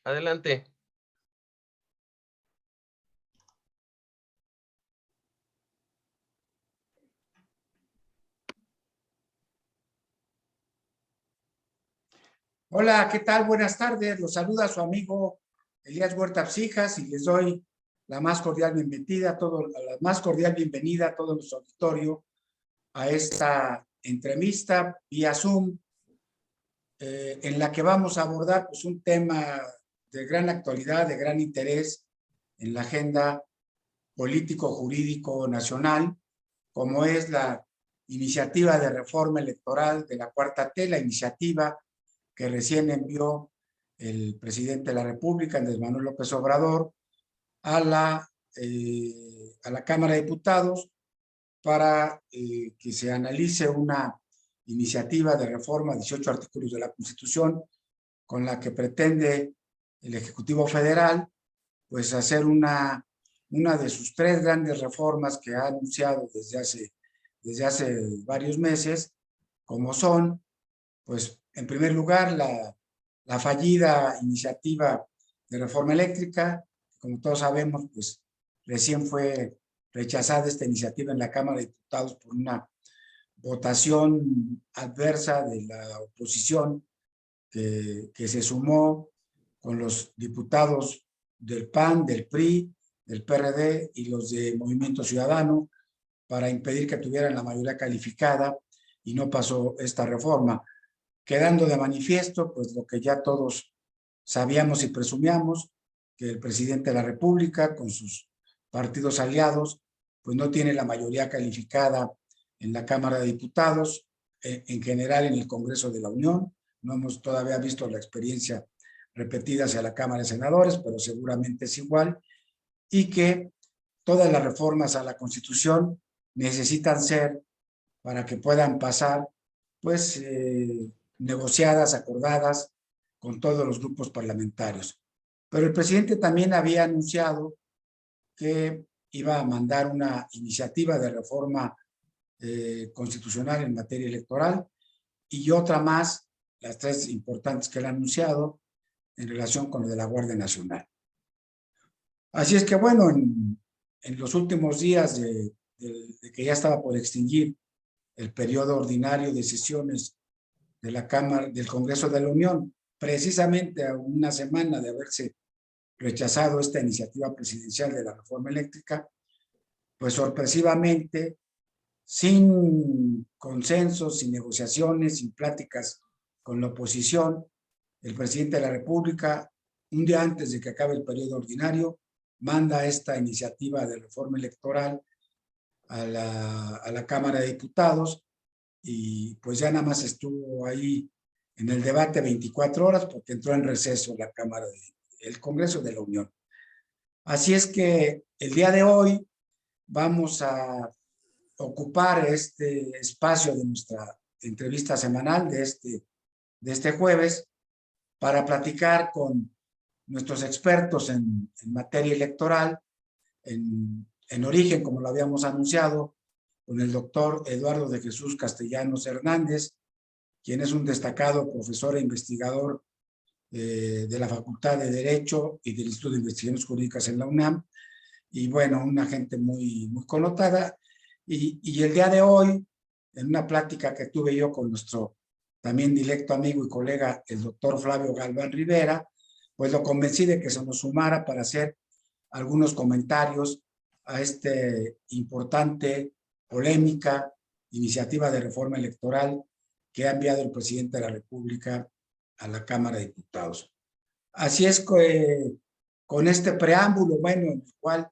Adelante. Hola, ¿qué tal? Buenas tardes. Los saluda su amigo Elías Huerta Psijas y les doy la más cordial bienvenida a todo nuestro auditorio a esta entrevista vía Zoom, en la que vamos a abordar pues, un tema de gran actualidad, de gran interés en la agenda político-jurídico nacional, como es la iniciativa de reforma electoral de la Cuarta T, la iniciativa que recién envió el presidente de la República, Andrés Manuel López Obrador, a la Cámara de Diputados para que se analice una iniciativa de reforma, 18 artículos de la Constitución, con la que pretende el Ejecutivo Federal pues hacer una de sus tres grandes reformas que ha anunciado desde hace varios meses, como son, pues, en primer lugar, la fallida iniciativa de reforma eléctrica. Como todos sabemos, pues, recién fue rechazada esta iniciativa en la Cámara de Diputados por una votación adversa de la oposición que se sumó con los diputados del PAN, del PRI, del PRD y los de Movimiento Ciudadano para impedir que tuvieran la mayoría calificada, y no pasó esta reforma, quedando de manifiesto pues lo que ya todos sabíamos y presumíamos, que el presidente de la República con sus partidos aliados pues no tiene la mayoría calificada en la Cámara de Diputados, en general en el Congreso de la Unión. No hemos todavía visto la experiencia repetida hacia la Cámara de Senadores, pero seguramente es igual, y que todas las reformas a la Constitución necesitan ser, para que puedan pasar, pues negociadas, acordadas con todos los grupos parlamentarios. Pero el presidente también había anunciado que iba a mandar una iniciativa de reforma constitucional en materia electoral y otra más, las tres importantes que él ha anunciado, en relación con lo de la Guardia Nacional. Así es que, bueno, en los últimos días de que ya estaba por extinguir el periodo ordinario de sesiones de la Cámara del Congreso de la Unión, precisamente a una semana de haberse rechazado esta iniciativa presidencial de la reforma eléctrica, pues sorpresivamente, sin consensos, sin negociaciones, sin pláticas con la oposición, el presidente de la República, un día antes de que acabe el periodo ordinario, manda esta iniciativa de reforma electoral a la Cámara de Diputados, y pues ya nada más estuvo ahí en el debate 24 horas porque entró en receso el Congreso de la Unión. Así es que el día de hoy vamos a ocupar este espacio de nuestra entrevista semanal de este jueves para platicar con nuestros expertos en materia electoral, en origen, como lo habíamos anunciado, con el doctor Eduardo de Jesús Castellanos Hernández, quien es un destacado profesor e investigador de la Facultad de Derecho y del Instituto de Investigaciones Jurídicas en la UNAM, y bueno, una gente muy, muy connotada. Y el día de hoy, en una plática que tuve yo con nuestro también directo amigo y colega, el doctor Flavio Galván Rivera, pues lo convencí de que se nos sumara para hacer algunos comentarios a este importante, polémica iniciativa de reforma electoral que ha enviado el presidente de la República a la Cámara de Diputados. Así es que con este preámbulo, bueno, en el cual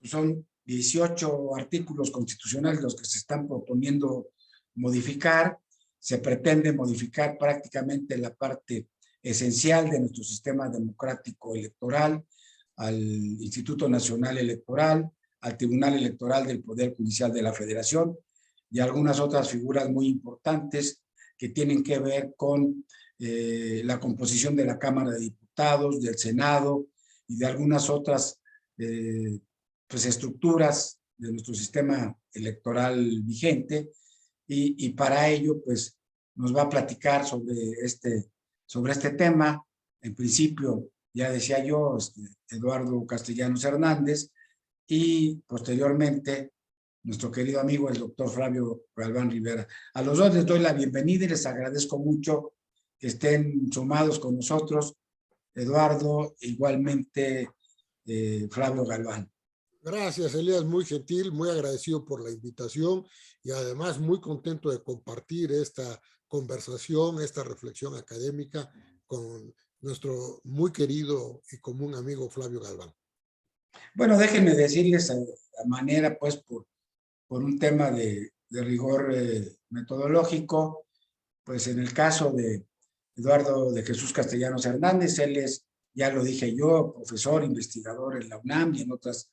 son 18 artículos constitucionales los que se están proponiendo modificar, se pretende modificar prácticamente la parte esencial de nuestro sistema democrático electoral, al Instituto Nacional Electoral, al Tribunal Electoral del Poder Judicial de la Federación y algunas otras figuras muy importantes que tienen que ver con la composición de la Cámara de Diputados, del Senado y de algunas otras pues, estructuras de nuestro sistema electoral vigente, y para ello pues nos va a platicar sobre este tema, en principio ya decía yo, Eduardo Castellanos Hernández, y posteriormente nuestro querido amigo el doctor Flavio Galván Rivera. A los dos les doy la bienvenida y les agradezco mucho que estén sumados con nosotros, Eduardo, igualmente Flavio Galván. Gracias, Elías, muy gentil, muy agradecido por la invitación y además muy contento de compartir esta conversación, esta reflexión académica con nuestro muy querido y común amigo Flavio Galván. Bueno, déjenme decirles a manera, pues, por un tema de rigor metodológico, pues en el caso de Eduardo de Jesús Castellanos Hernández, él es, ya lo dije yo, profesor, investigador en la UNAM y en otras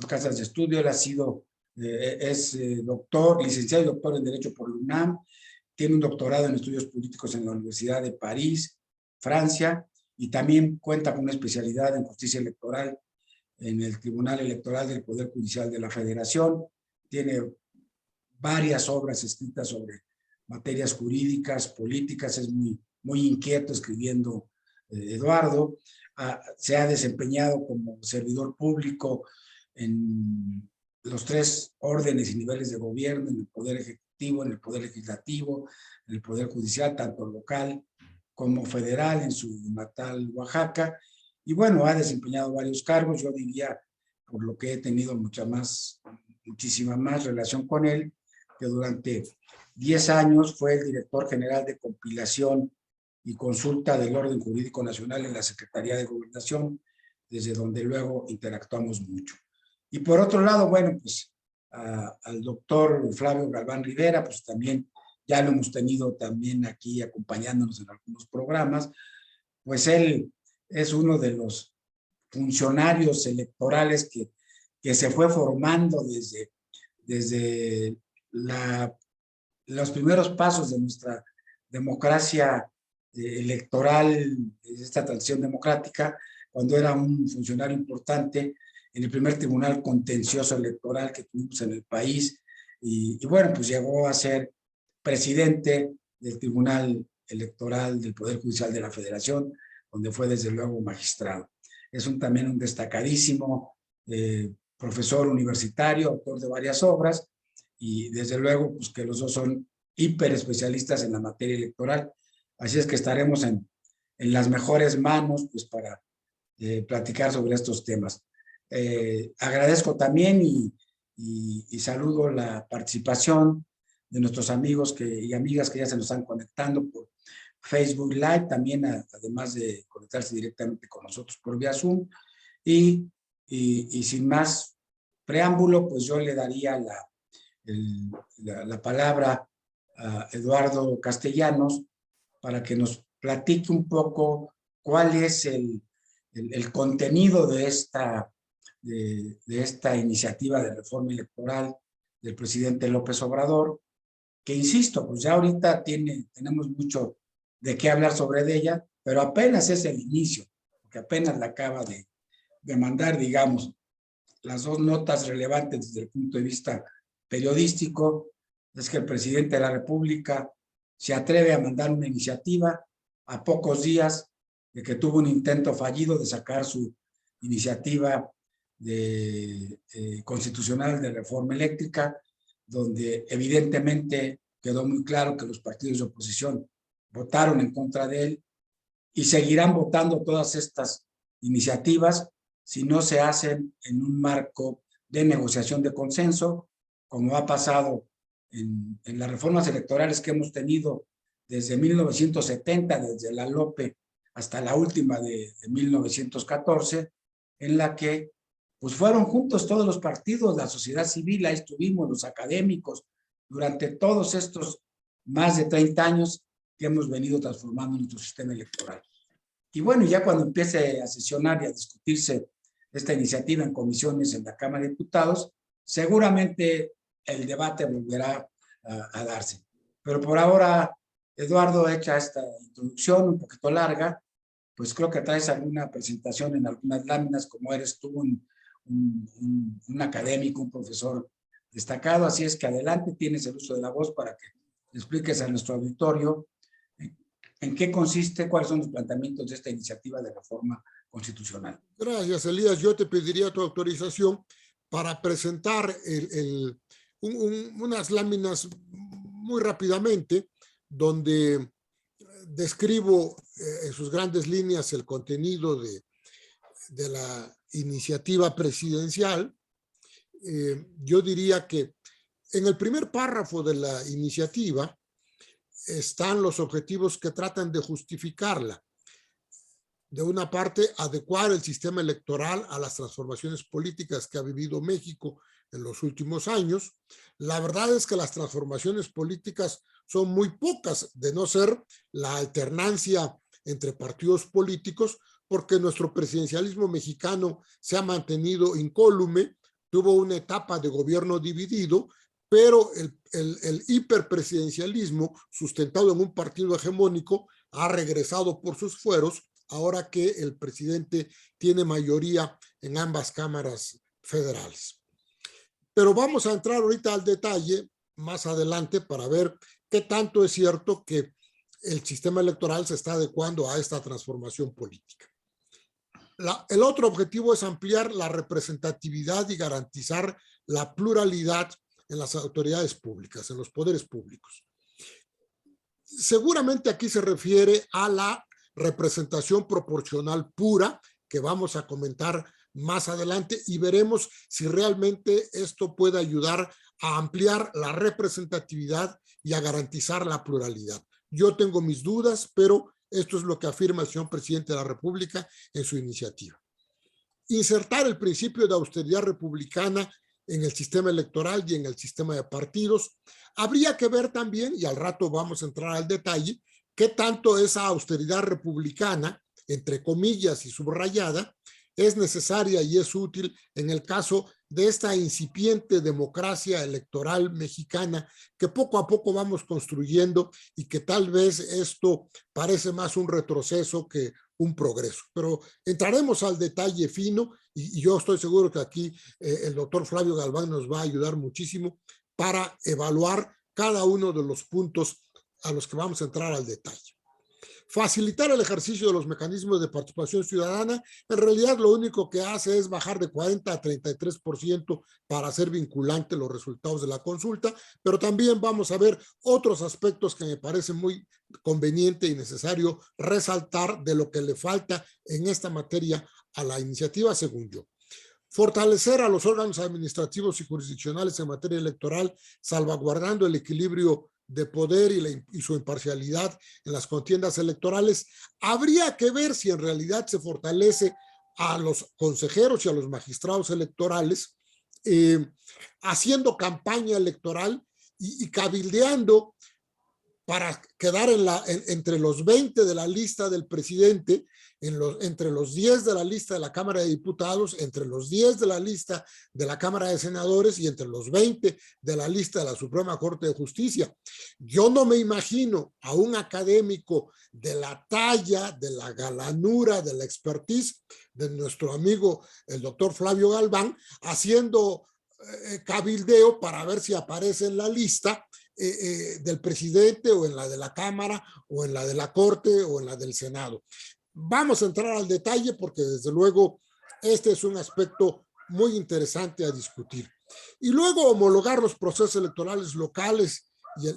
casas de estudio. Él ha sido, es doctor, licenciado y doctor en Derecho por la UNAM, tiene un doctorado en estudios políticos en la Universidad de París, Francia, y también cuenta con una especialidad en justicia electoral en el Tribunal Electoral del Poder Judicial de la Federación. Tiene varias obras escritas sobre materias jurídicas, políticas, es muy inquieto escribiendo Eduardo. Se ha desempeñado como servidor público en los 3 órdenes y niveles de gobierno, en el Poder Ejecutivo, en el Poder Legislativo, en el Poder Judicial, tanto local como federal, en su natal Oaxaca. Y bueno, ha desempeñado varios cargos, yo diría, por lo que he tenido muchísima más relación con él, que durante 10 años fue el director general de compilación y consulta del Orden Jurídico Nacional en la Secretaría de Gobernación, desde donde luego interactuamos mucho. Y por otro lado, bueno, pues al doctor Flavio Galván Rivera, pues también ya lo hemos tenido también aquí acompañándonos en algunos programas, pues él es uno de los funcionarios electorales que se fue formando desde los primeros pasos de nuestra democracia electoral, esta transición democrática, cuando era un funcionario importante en el primer tribunal contencioso electoral que tuvimos en el país, y bueno, pues llegó a ser presidente del Tribunal Electoral del Poder Judicial de la Federación, donde fue desde luego magistrado. Es también un destacadísimo profesor universitario, autor de varias obras, y desde luego pues que los dos son hiper especialistas en la materia electoral, así es que estaremos en las mejores manos pues para platicar sobre estos temas. Agradezco también y saludo la participación de nuestros amigos y amigas que ya se nos están conectando por Facebook Live, también además de conectarse directamente con nosotros por vía Zoom, y sin más preámbulo, pues yo le daría la palabra a Eduardo Castellanos para que nos platique un poco cuál es el contenido de esta iniciativa de reforma electoral del presidente López Obrador, que insisto, pues ya ahorita tenemos mucho de qué hablar sobre ella, pero apenas es el inicio, porque apenas la acaba de mandar, digamos, las 2 notas relevantes desde el punto de vista periodístico, es que el presidente de la República se atreve a mandar una iniciativa a pocos días de que tuvo un intento fallido de sacar su iniciativa constitucional de reforma eléctrica, donde evidentemente quedó muy claro que los partidos de oposición votaron en contra de él y seguirán votando todas estas iniciativas si no se hacen en un marco de negociación de consenso, como ha pasado en las reformas electorales que hemos tenido desde 1970, desde la LOPE hasta la última de 1914, en la que pues fueron juntos todos los partidos, la sociedad civil, ahí estuvimos los académicos, durante todos estos más de 30 años que hemos venido transformando nuestro sistema electoral. Y bueno, ya cuando empiece a sesionar y a discutirse esta iniciativa en comisiones en la Cámara de Diputados, seguramente el debate volverá a darse. Pero por ahora, Eduardo, hecha esta introducción un poquito larga, pues creo que traes alguna presentación en algunas láminas, como eres tú un académico, un profesor destacado, así es que adelante, tienes el uso de la voz para que expliques a nuestro auditorio en qué consiste, cuáles son los planteamientos de esta iniciativa de reforma constitucional. Gracias, Elías. Yo te pediría tu autorización para presentar unas láminas muy rápidamente, donde describo en sus grandes líneas el contenido de la iniciativa presidencial. Yo diría que en el primer párrafo de la iniciativa están los objetivos que tratan de justificarla. De una parte, adecuar el sistema electoral a las transformaciones políticas que ha vivido México en los últimos años. La verdad es que las transformaciones políticas son muy pocas, de no ser la alternancia entre partidos políticos, porque nuestro presidencialismo mexicano se ha mantenido incólume, tuvo una etapa de gobierno dividido, pero el hiperpresidencialismo sustentado en un partido hegemónico ha regresado por sus fueros, ahora que el presidente tiene mayoría en ambas cámaras federales. Pero vamos a entrar ahorita al detalle más adelante para ver qué tanto es cierto que el sistema electoral se está adecuando a esta transformación política. El otro objetivo es ampliar la representatividad y garantizar la pluralidad en las autoridades públicas, en los poderes públicos. Seguramente aquí se refiere a la representación proporcional pura, que vamos a comentar más adelante, y veremos si realmente esto puede ayudar a ampliar la representatividad y a garantizar la pluralidad. Yo tengo mis dudas, pero esto es lo que afirma el señor presidente de la República en su iniciativa. Insertar el principio de austeridad republicana en el sistema electoral y en el sistema de partidos. Habría que ver también, y al rato vamos a entrar al detalle, qué tanto esa austeridad republicana, entre comillas y subrayada, es necesaria y es útil en el caso de esta incipiente democracia electoral mexicana que poco a poco vamos construyendo y que tal vez esto parece más un retroceso que un progreso. Pero entraremos al detalle fino y yo estoy seguro que aquí el doctor Flavio Galván nos va a ayudar muchísimo para evaluar cada uno de los puntos a los que vamos a entrar al detalle. Facilitar el ejercicio de los mecanismos de participación ciudadana, en realidad lo único que hace es bajar de 40 a 33% para hacer vinculante los resultados de la consulta, pero también vamos a ver otros aspectos que me parece muy conveniente y necesario resaltar de lo que le falta en esta materia a la iniciativa, según yo. Fortalecer a los órganos administrativos y jurisdiccionales en materia electoral, salvaguardando el equilibrio de poder y su imparcialidad en las contiendas electorales. Habría que ver si en realidad se fortalece a los consejeros y a los magistrados electorales haciendo campaña electoral y cabildeando para quedar entre los 20 de la lista del presidente, entre los 10 de la lista de la Cámara de Diputados, entre los 10 de la lista de la Cámara de Senadores y entre los 20 de la lista de la Suprema Corte de Justicia. Yo no me imagino a un académico de la talla, de la galanura, de la expertise de nuestro amigo el doctor Flavio Galván haciendo cabildeo para ver si aparece en la lista del presidente o en la de la Cámara o en la de la Corte o en la del Senado. Vamos a entrar al detalle porque desde luego este es un aspecto muy interesante a discutir. Y luego homologar los procesos electorales locales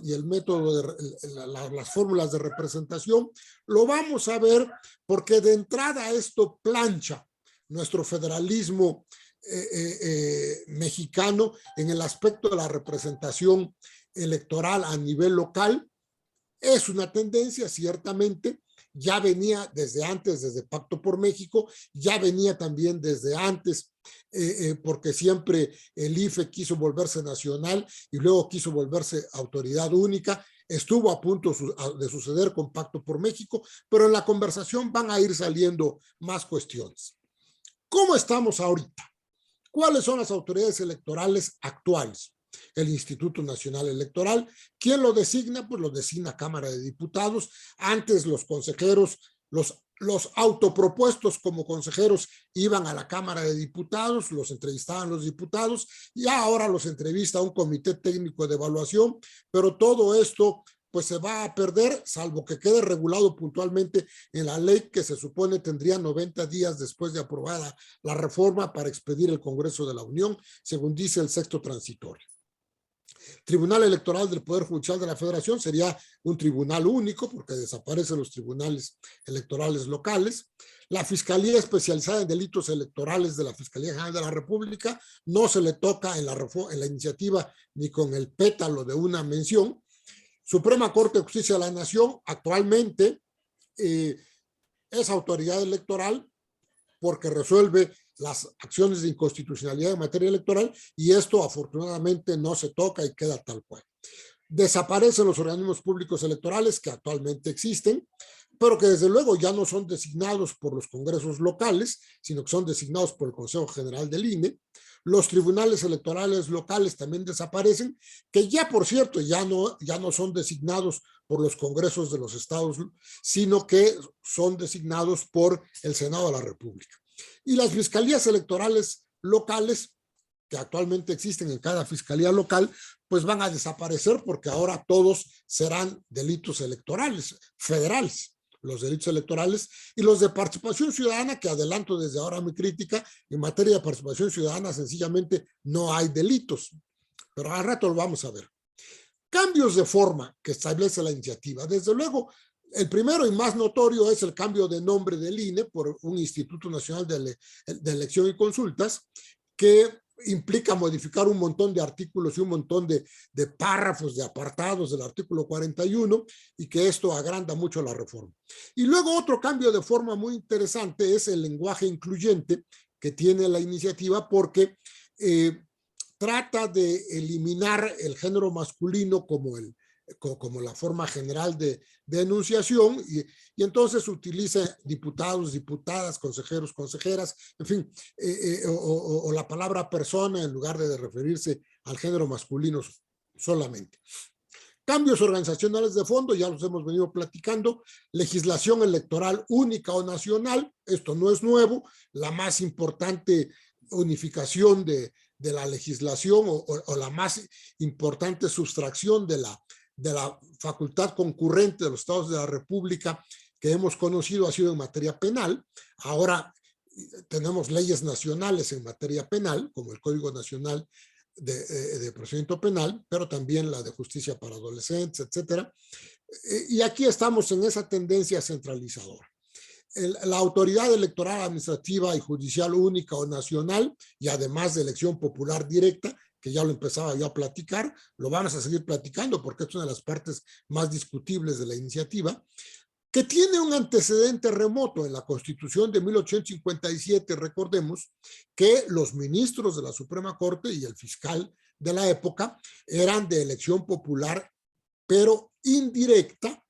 y el método de las fórmulas de representación, lo vamos a ver porque de entrada esto plancha nuestro federalismo mexicano en el aspecto de la representación electoral a nivel local. Es una tendencia, ciertamente, ya venía desde antes, desde Pacto por México, ya venía también desde antes, porque siempre el IFE quiso volverse nacional y luego quiso volverse autoridad única. Estuvo a punto de suceder con Pacto por México, pero en la conversación van a ir saliendo más cuestiones. ¿Cómo estamos ahorita? ¿Cuáles son las autoridades electorales actuales? El Instituto Nacional Electoral. ¿Quién lo designa? Pues lo designa Cámara de Diputados. Antes los consejeros, los autopropuestos como consejeros iban a la Cámara de Diputados, los entrevistaban los diputados y ahora los entrevista un comité técnico de evaluación, pero todo esto pues se va a perder, salvo que quede regulado puntualmente en la ley que se supone tendría 90 días después de aprobada la reforma para expedir el Congreso de la Unión, según dice el sexto transitorio. Tribunal Electoral del Poder Judicial de la Federación sería un tribunal único porque desaparecen los tribunales electorales locales. La Fiscalía Especializada en Delitos Electorales de la Fiscalía General de la República no se le toca en la iniciativa ni con el pétalo de una mención. Suprema Corte de Justicia de la Nación actualmente es autoridad electoral porque resuelve las acciones de inconstitucionalidad en materia electoral y esto afortunadamente no se toca y queda tal cual. Desaparecen los organismos públicos electorales que actualmente existen, pero que desde luego ya no son designados por los congresos locales, sino que son designados por el Consejo General del INE. Los tribunales electorales locales también desaparecen, que ya por cierto ya no son designados por los congresos de los estados, sino que son designados por el Senado de la República. Y las fiscalías electorales locales, que actualmente existen en cada fiscalía local, pues van a desaparecer porque ahora todos serán delitos electorales federales, los delitos electorales y los de participación ciudadana, que adelanto desde ahora mi crítica, en materia de participación ciudadana sencillamente no hay delitos, pero al rato lo vamos a ver. Cambios de forma que establece la iniciativa. Desde luego, el primero y más notorio es el cambio de nombre del INE por un Instituto Nacional de Elección y Consultas, que implica modificar un montón de artículos y un montón de párrafos, de apartados del artículo 41, y que esto agranda mucho la reforma. Y luego otro cambio de forma muy interesante es el lenguaje incluyente que tiene la iniciativa, porque trata de eliminar el género masculino como la forma general de enunciación y entonces utiliza diputados, diputadas, consejeros, consejeras, en fin, o la palabra persona en lugar de referirse al género masculino solamente. Cambios organizacionales de fondo, ya los hemos venido platicando. Legislación electoral única o nacional, esto no es nuevo. La más importante unificación de la legislación o la más importante sustracción de la facultad concurrente de los estados de la República que hemos conocido ha sido en materia penal. Ahora tenemos leyes nacionales en materia penal, como el Código Nacional de Procedimiento Penal, pero también la de Justicia para Adolescentes, etcétera. Y aquí estamos en esa tendencia centralizadora. La autoridad electoral, administrativa y judicial única o nacional, y además de elección popular directa, que ya lo empezaba yo a platicar, lo vamos a seguir platicando porque es una de las partes más discutibles de la iniciativa, que tiene un antecedente remoto en la Constitución de 1857. Recordemos que los ministros de la Suprema Corte y el fiscal de la época eran de elección popular, pero indirecta,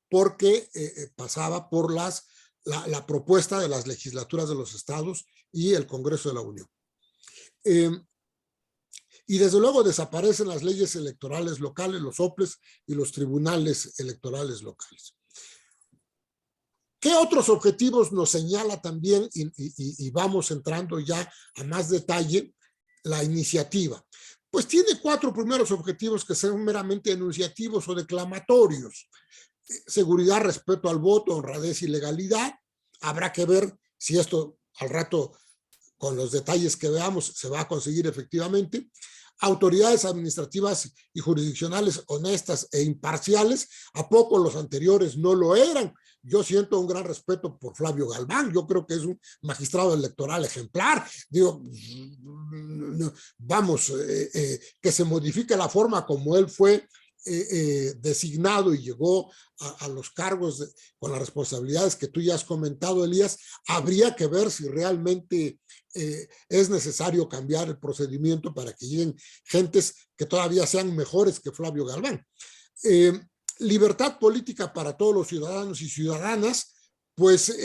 porque pasaba por la propuesta de las legislaturas de los estados y el Congreso de la Unión. Y desde luego desaparecen las leyes electorales locales, los OPLES y los tribunales electorales locales. ¿Qué otros objetivos nos señala también, y vamos entrando ya a más detalle, la iniciativa? Pues tiene 4 primeros objetivos que son meramente enunciativos o declamatorios. Seguridad, respeto al voto, honradez y legalidad. Habrá que ver si esto al rato, con los detalles que veamos, se va a conseguir efectivamente. Autoridades administrativas y jurisdiccionales honestas e imparciales. ¿A poco los anteriores no lo eran? Yo siento un gran respeto por Flavio Galván. Yo creo que es un magistrado electoral ejemplar. Digo, vamos, que se modifique la forma como él fue designado y llegó a los cargos con las responsabilidades que tú ya has comentado, Elías. Habría que ver si realmente es necesario cambiar el procedimiento para que lleguen gentes que todavía sean mejores que Flavio Galván. Libertad política para todos los ciudadanos y ciudadanas, pues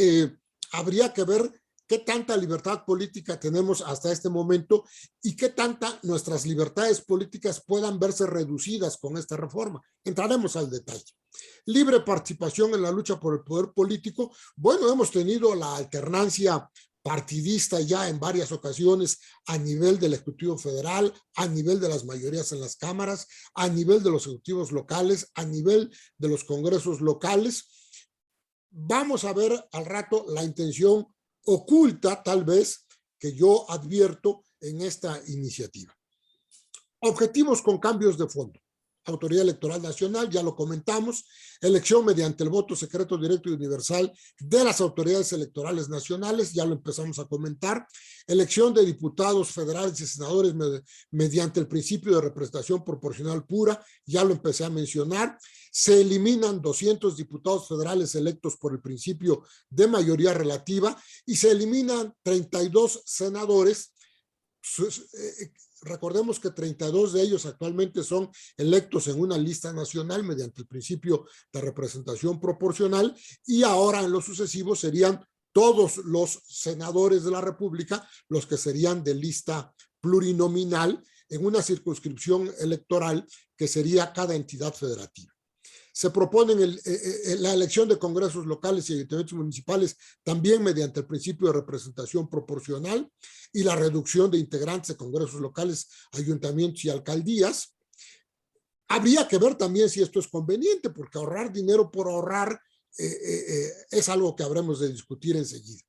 habría que ver qué tanta libertad política tenemos hasta este momento y qué tanta nuestras libertades políticas puedan verse reducidas con esta reforma. Entraremos al detalle. Libre participación en la lucha por el poder político. Bueno, hemos tenido la alternancia partidista ya en varias ocasiones a nivel del Ejecutivo Federal, a nivel de las mayorías en las cámaras, a nivel de los ejecutivos locales, a nivel de los congresos locales. Vamos a ver al rato la intención oculta, tal vez, que yo advierto en esta iniciativa. Objetivos con cambios de fondo. Autoridad Electoral Nacional, ya lo comentamos, elección mediante el voto secreto, directo y universal de las autoridades electorales nacionales, ya lo empezamos a comentar, elección de diputados federales y senadores mediante el principio de representación proporcional pura, ya lo empecé a mencionar, se eliminan 200 diputados federales electos por el principio de mayoría relativa y se eliminan 32 senadores. Recordemos que 32 de ellos actualmente son electos en una lista nacional mediante el principio de representación proporcional y ahora en lo sucesivo serían todos los senadores de la República los que serían de lista plurinominal en una circunscripción electoral que sería cada entidad federativa. Se proponen la elección de congresos locales y ayuntamientos municipales también mediante el principio de representación proporcional y la reducción de integrantes de congresos locales, ayuntamientos y alcaldías. Habría que ver también si esto es conveniente, porque ahorrar dinero por ahorrar es algo que habremos de discutir enseguida.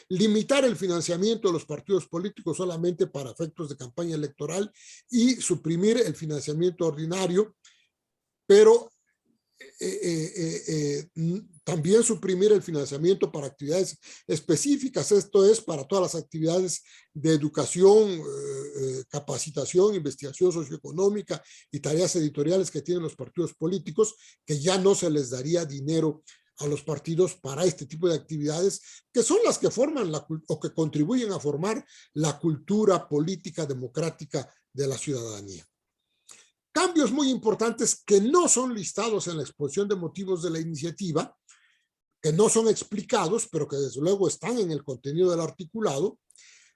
Limitar el financiamiento de los partidos políticos solamente para efectos de campaña electoral y suprimir el financiamiento ordinario, pero también suprimir el financiamiento para actividades específicas, esto es para todas las actividades de educación, capacitación, investigación socioeconómica y tareas editoriales que tienen los partidos políticos, que ya no se les daría dinero a los partidos para este tipo de actividades, que son las que forman o que contribuyen a formar la cultura política democrática de la ciudadanía. Cambios muy importantes que no son listados en la exposición de motivos de la iniciativa, que no son explicados, pero que desde luego están en el contenido del articulado: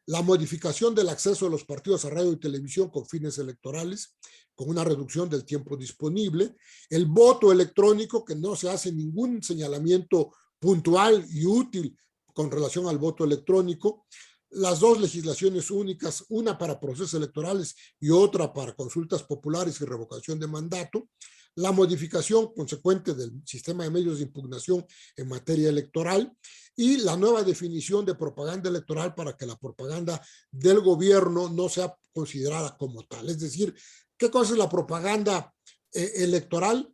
la modificación del acceso de los partidos a radio y televisión con fines electorales, con una reducción del tiempo disponible, el voto electrónico, que no se hace ningún señalamiento puntual y útil con relación al voto electrónico, las dos legislaciones únicas, una para procesos electorales y otra para consultas populares y revocación de mandato, la modificación consecuente del sistema de medios de impugnación en materia electoral y la nueva definición de propaganda electoral para que la propaganda del gobierno no sea considerada como tal. Es decir, ¿qué cosa es la propaganda electoral?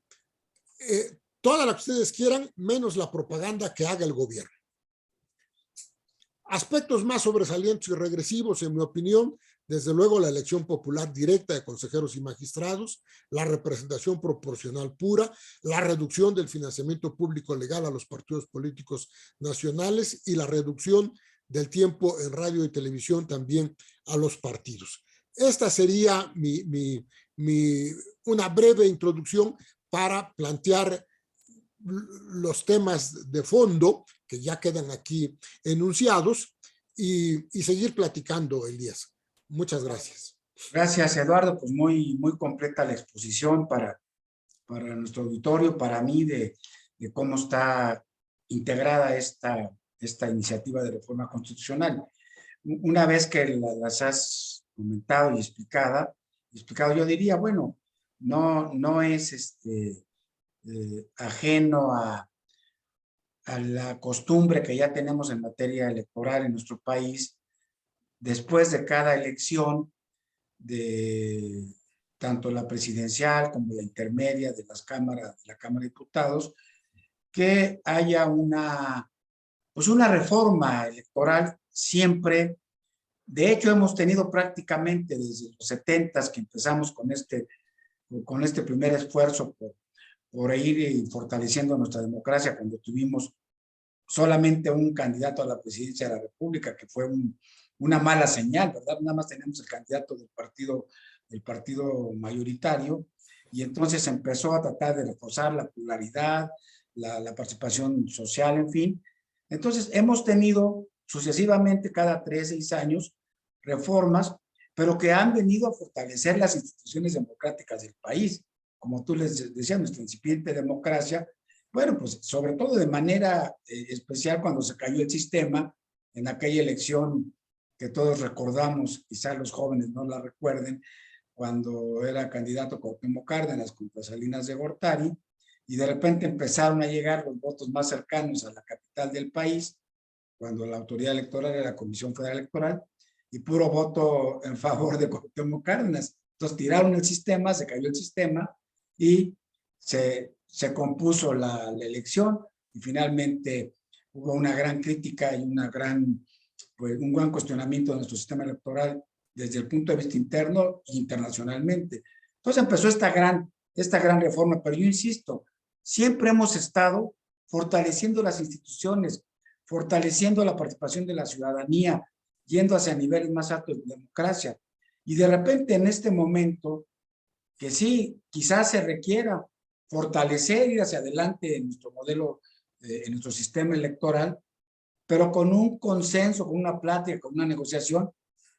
Toda la que ustedes quieran, menos la propaganda que haga el gobierno. Aspectos más sobresalientes y regresivos, en mi opinión, desde luego la elección popular directa de consejeros y magistrados, la representación proporcional pura, la reducción del financiamiento público legal a los partidos políticos nacionales y la reducción del tiempo en radio y televisión también a los partidos. Esta sería una breve introducción para plantear los temas de fondo que ya quedan aquí enunciados y seguir platicando, Elías. Muchas gracias. Gracias, Eduardo. Pues muy completa la exposición para nuestro auditorio, para mí, de cómo está integrada esta iniciativa de reforma constitucional. Una vez que las has comentado y explicado, yo diría, bueno, no es ajeno a la costumbre que ya tenemos en materia electoral en nuestro país, después de cada elección, de tanto la presidencial como la intermedia de la Cámara de Diputados, que haya una reforma electoral siempre. De hecho, hemos tenido prácticamente desde los 70s que empezamos con este primer esfuerzo por ir fortaleciendo nuestra democracia, cuando tuvimos solamente un candidato a la presidencia de la República, que fue una mala señal, ¿verdad? Nada más tenemos el candidato del partido mayoritario, y entonces empezó a tratar de reforzar la pluralidad, la participación social, en fin. Entonces hemos tenido sucesivamente cada 3-6 años reformas, pero que han venido a fortalecer las instituciones democráticas del país. Como tú les decías, nuestra incipiente democracia, bueno, pues sobre todo de manera especial cuando se cayó el sistema en aquella elección que todos recordamos, quizá los jóvenes no la recuerden, cuando era candidato Cuauhtémoc Cárdenas contra Salinas de Gortari, y de repente empezaron a llegar los votos más cercanos a la capital del país, cuando la autoridad electoral era la Comisión Federal Electoral, y puro voto en favor de Cuauhtémoc Cárdenas. Entonces tiraron el sistema, se cayó el sistema, y se compuso la elección, y finalmente hubo una gran crítica y pues, un gran cuestionamiento de nuestro sistema electoral desde el punto de vista interno e internacionalmente. Entonces empezó esta gran reforma, pero yo insisto, siempre hemos estado fortaleciendo las instituciones, fortaleciendo la participación de la ciudadanía, yendo hacia niveles más altos de democracia. Y de repente en este momento, que sí, quizás se requiera fortalecer, ir hacia adelante en nuestro modelo, en nuestro sistema electoral, pero con un consenso, con una plática, con una negociación,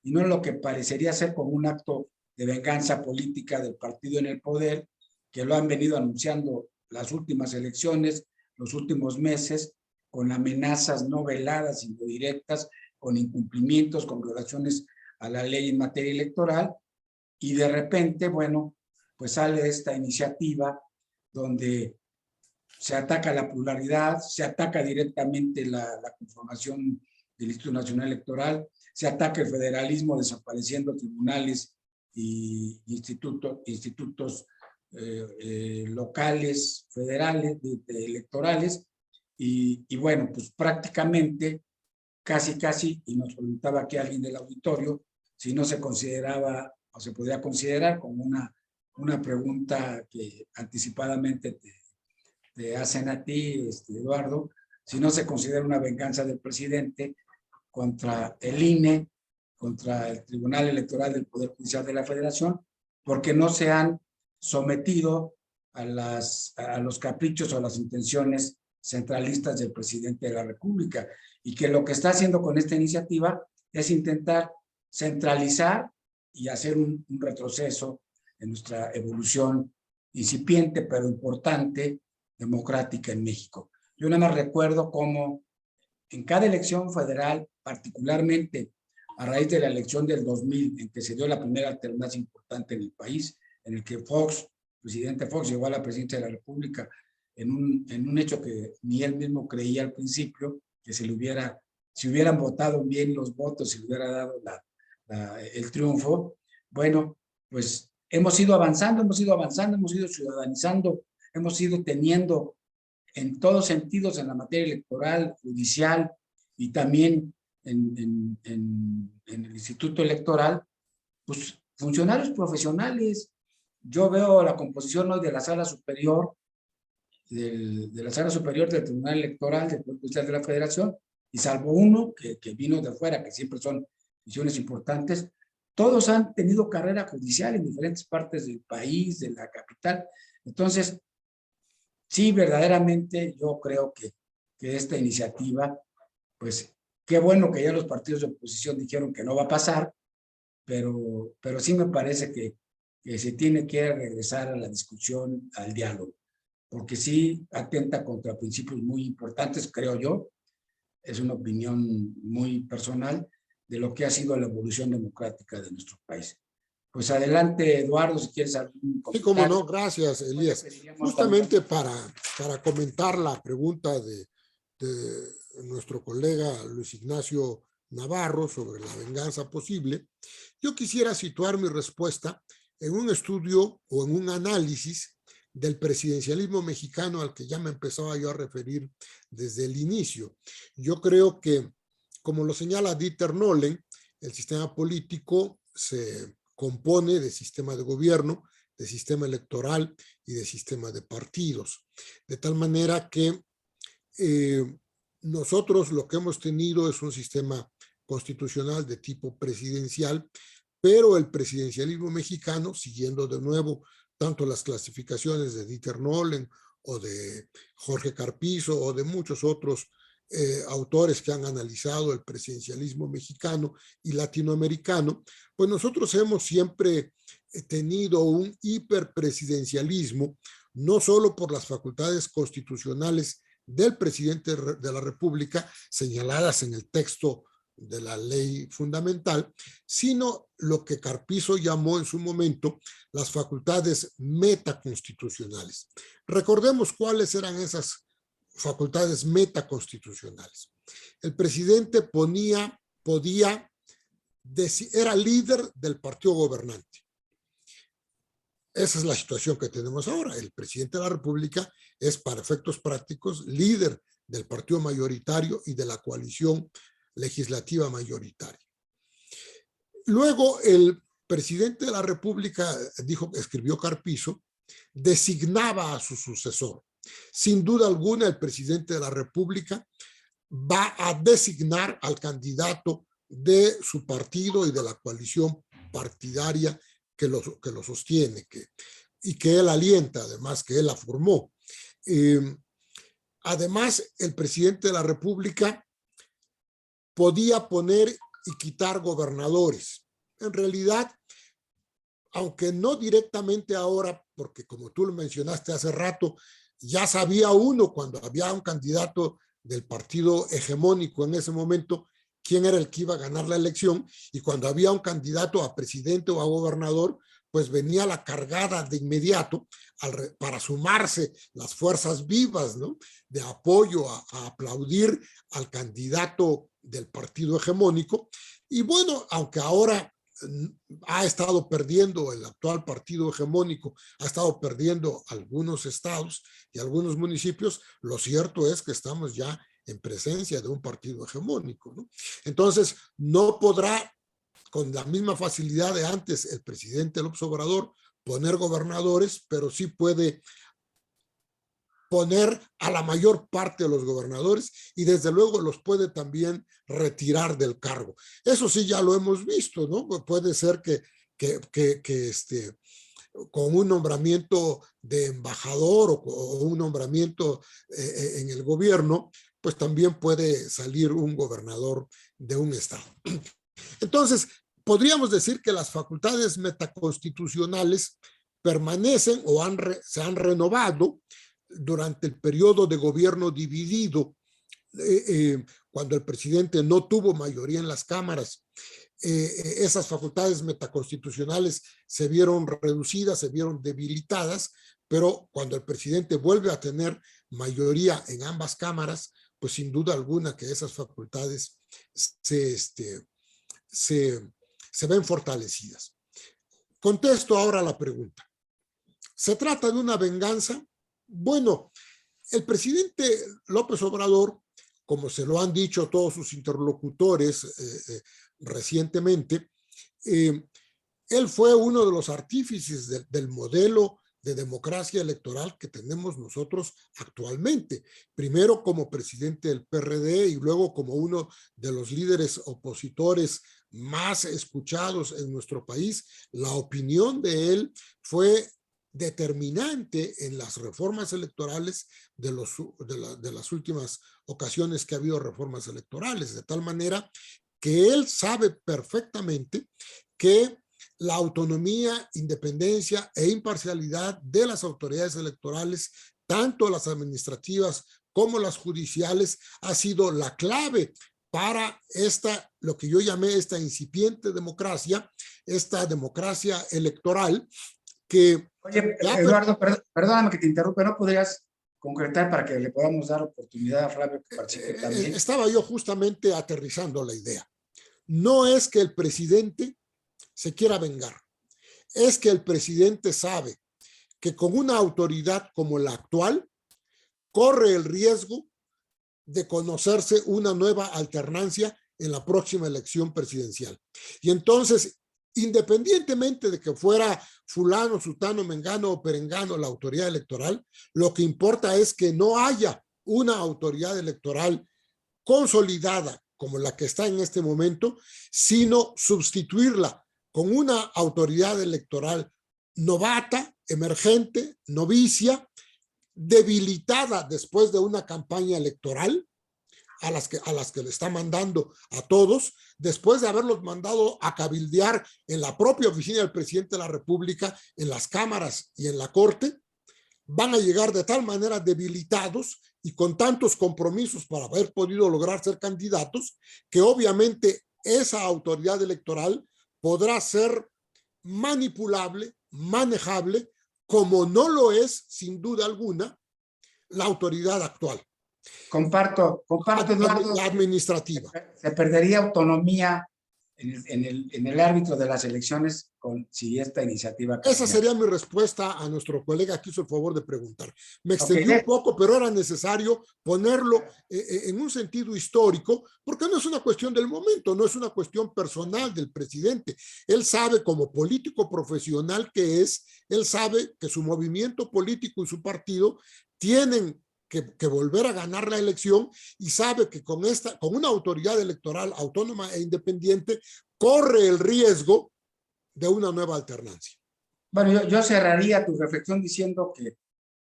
y no lo que parecería ser como un acto de venganza política del partido en el poder, que lo han venido anunciando las últimas elecciones, los últimos meses, con amenazas no veladas, sino directas, con incumplimientos, con violaciones a la ley en materia electoral, y de repente, bueno, pues sale esta iniciativa donde se ataca la pluralidad, se ataca directamente la conformación del Instituto Nacional Electoral, se ataca el federalismo desapareciendo tribunales y institutos locales, federales, electorales, y bueno, pues prácticamente, casi, y nos preguntaba aquí alguien del auditorio, si no se consideraba o se podría considerar como una pregunta que anticipadamente te hacen a ti, Eduardo, si no se considera una venganza del presidente contra el INE, contra el Tribunal Electoral del Poder Judicial de la Federación, porque no se han sometido a los caprichos o a las intenciones centralistas del presidente de la República, y que lo que está haciendo con esta iniciativa es intentar centralizar y hacer un retroceso en nuestra evolución incipiente, pero importante, democrática en México. Yo nada más recuerdo cómo en cada elección federal, particularmente a raíz de la elección del 2000, en que se dio la primera alternancia importante en el país, en el que presidente Fox llegó a la presidencia de la República en un hecho que ni él mismo creía al principio, que si hubieran votado bien los votos, se le hubiera dado el triunfo. Bueno, pues hemos ido avanzando, hemos ido ciudadanizando, hemos ido teniendo en todos sentidos en la materia electoral, judicial y también en el Instituto Electoral, pues funcionarios profesionales. Yo veo la composición hoy de la Sala Superior, de la Sala Superior del Tribunal Electoral del Poder Judicial de la Federación, y salvo uno que vino de afuera, que siempre son misiones importantes, todos han tenido carrera judicial en diferentes partes del país, de la capital. Entonces, sí, verdaderamente yo creo que esta iniciativa, pues qué bueno que ya los partidos de oposición dijeron que no va a pasar, pero sí me parece que se tiene que regresar a la discusión, al diálogo, porque sí atenta contra principios muy importantes, creo yo, es una opinión muy personal, de lo que ha sido la evolución democrática de nuestro país. Pues adelante, Eduardo, si quieres algún comentario. Sí, cómo no, gracias, Elías. Justamente para comentar la pregunta de nuestro colega Luis Ignacio Navarro sobre la venganza posible, yo quisiera situar mi respuesta en un estudio o en un análisis del presidencialismo mexicano al que ya me empezaba yo a referir desde el inicio. Yo creo que, como lo señala Dieter Nolen, el sistema político se compone de sistema de gobierno, de sistema electoral y de sistema de partidos. De tal manera que nosotros lo que hemos tenido es un sistema constitucional de tipo presidencial, pero el presidencialismo mexicano, siguiendo de nuevo tanto las clasificaciones de Dieter Nolen o de Jorge Carpizo o de muchos otros autores que han analizado el presidencialismo mexicano y latinoamericano, pues nosotros hemos siempre tenido un hiperpresidencialismo, no solo por las facultades constitucionales del presidente de la República señaladas en el texto de la ley fundamental, sino lo que Carpizo llamó en su momento las facultades metaconstitucionales. Recordemos cuáles eran esas facultades metaconstitucionales. El presidente era líder del partido gobernante. Esa es la situación que tenemos ahora. El presidente de la República es, para efectos prácticos, líder del partido mayoritario y de la coalición legislativa mayoritaria. Luego, el presidente de la República, escribió Carpizo, designaba a su sucesor. Sin duda alguna, el presidente de la República va a designar al candidato de su partido y de la coalición partidaria que lo sostiene, y que él alienta, además, que él la formó. Además, el presidente de la República podía poner y quitar gobernadores. En realidad, aunque no directamente ahora, porque como tú lo mencionaste hace rato, ya sabía uno cuando había un candidato del partido hegemónico en ese momento quién era el que iba a ganar la elección, y cuando había un candidato a presidente o a gobernador, pues venía la cargada de inmediato para sumarse las fuerzas vivas, ¿no?, de apoyo a aplaudir al candidato del partido hegemónico. Y bueno, aunque ahora ha estado perdiendo el actual partido hegemónico, ha estado perdiendo algunos estados y algunos municipios, lo cierto es que estamos ya en presencia de un partido hegemónico, ¿no? Entonces, no podrá con la misma facilidad de antes el presidente López Obrador poner gobernadores, pero sí puede poner a la mayor parte de los gobernadores, y desde luego los puede también retirar del cargo. Eso sí ya lo hemos visto, ¿no? Puede ser que con un nombramiento de embajador o un nombramiento en el gobierno, pues también puede salir un gobernador de un estado. Entonces, podríamos decir que las facultades metaconstitucionales permanecen o se han renovado durante el periodo de gobierno dividido, cuando el presidente no tuvo mayoría en las cámaras. Esas facultades metaconstitucionales se vieron reducidas, se vieron debilitadas, pero cuando el presidente vuelve a tener mayoría en ambas cámaras, pues sin duda alguna que esas facultades se ven fortalecidas. Contesto ahora la pregunta. ¿Se trata de una venganza? Bueno, el presidente López Obrador, como se lo han dicho todos sus interlocutores recientemente, él fue uno de los artífices del modelo de democracia electoral que tenemos nosotros actualmente. Primero como presidente del PRD y luego como uno de los líderes opositores más escuchados en nuestro país. La opinión de él fue determinante en las reformas electorales de las últimas ocasiones que ha habido reformas electorales, de tal manera que él sabe perfectamente que la autonomía, independencia e imparcialidad de las autoridades electorales, tanto las administrativas como las judiciales, ha sido la clave para lo que yo llamé esta incipiente democracia, esta democracia electoral que... Oye, Eduardo, perdóname que te interrumpa, ¿no podrías concretar para que le podamos dar oportunidad a Flavio que participe también? Estaba yo justamente aterrizando la idea. No es que el presidente se quiera vengar, es que el presidente sabe que con una autoridad como la actual corre el riesgo de conocerse una nueva alternancia en la próxima elección presidencial. Y entonces, independientemente de que fuera fulano, sutano, mengano o perengano la autoridad electoral, lo que importa es que no haya una autoridad electoral consolidada como la que está en este momento, sino sustituirla con una autoridad electoral novata, emergente, novicia, debilitada después de una campaña electoral a las que le está mandando a todos, después de haberlos mandado a cabildear en la propia oficina del presidente de la República, en las cámaras y en la Corte, van a llegar de tal manera debilitados y con tantos compromisos para haber podido lograr ser candidatos, que obviamente esa autoridad electoral podrá ser manipulable, manejable, como no lo es, sin duda alguna, la autoridad actual. Comparto, Eduardo. La administrativa. Se perdería autonomía en el árbitro de las elecciones si esta iniciativa cambiara. Esa sería mi respuesta a nuestro colega que hizo el favor de preguntar. Me extendí un poco, pero era necesario ponerlo en un sentido histórico, porque no es una cuestión del momento, no es una cuestión personal del presidente. Él sabe, como político profesional que es, él sabe que su movimiento político y su partido tienen que volver a ganar la elección, y sabe que con una autoridad electoral autónoma e independiente corre el riesgo de una nueva alternancia. Bueno, yo cerraría tu reflexión diciendo que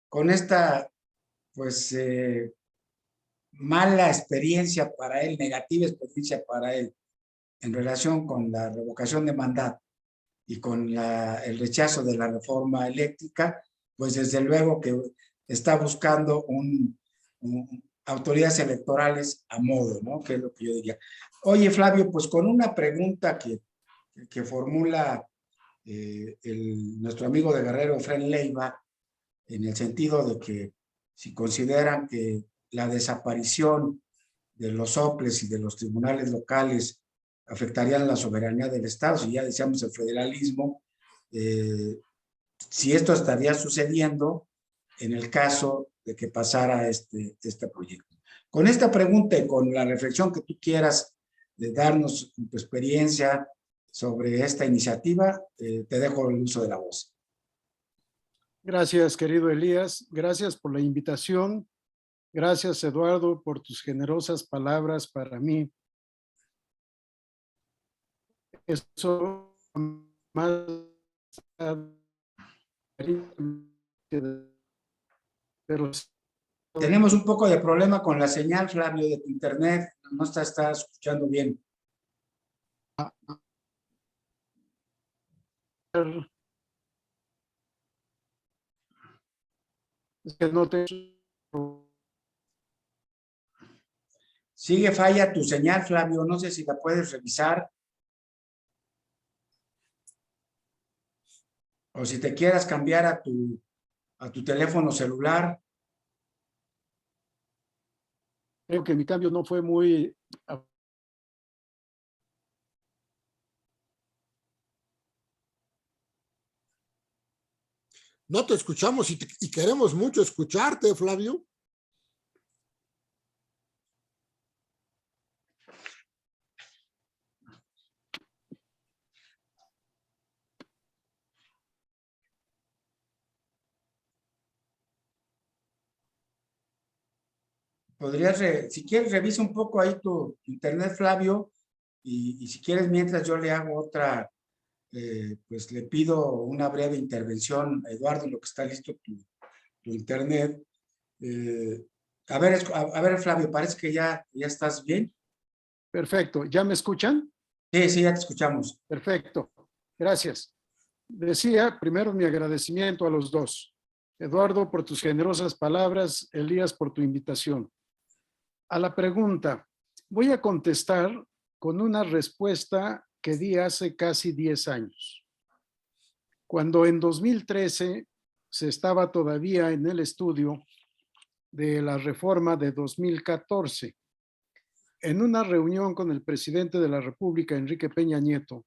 con esta pues mala experiencia para él, negativa experiencia para él en relación con la revocación de mandato y con el rechazo de la reforma eléctrica, pues desde luego que está buscando autoridades electorales a modo, ¿no? Que es lo que yo diría. Oye, Flavio, pues con una pregunta que formula nuestro amigo de Guerrero, Efraín Leiva, en el sentido de que si consideran que la desaparición de los soples y de los tribunales locales afectarían la soberanía del Estado, si ya decíamos el federalismo, si esto estaría sucediendo en el caso de que pasara este proyecto. Con esta pregunta y con la reflexión que tú quieras de darnos tu experiencia sobre esta iniciativa, te dejo el uso de la voz. Gracias, querido Elías. Gracias por la invitación. Gracias, Eduardo, por tus generosas palabras para mí. Eso más pero tenemos un poco de problema con la señal, Flavio, de tu internet. No está escuchando bien. Es que no te... Sigue falla tu señal, Flavio. No sé si la puedes revisar. O si te quieras cambiar a tu teléfono celular. Creo que mi cambio no fue muy... No te escuchamos y queremos mucho escucharte, Flavio. Podrías, si quieres, revisa un poco ahí tu internet, Flavio, y si quieres, mientras yo le hago otra, pues le pido una breve intervención a Eduardo, en lo que está listo tu internet. A ver, Flavio, parece que ya estás bien. Perfecto. ¿Ya me escuchan? Sí, ya te escuchamos. Perfecto. Gracias. Decía primero mi agradecimiento a los dos. Eduardo, por tus generosas palabras. Elías, por tu invitación. A la pregunta, voy a contestar con una respuesta que di hace casi 10 años. Cuando en 2013 se estaba todavía en el estudio de la reforma de 2014, en una reunión con el presidente de la República, Enrique Peña Nieto,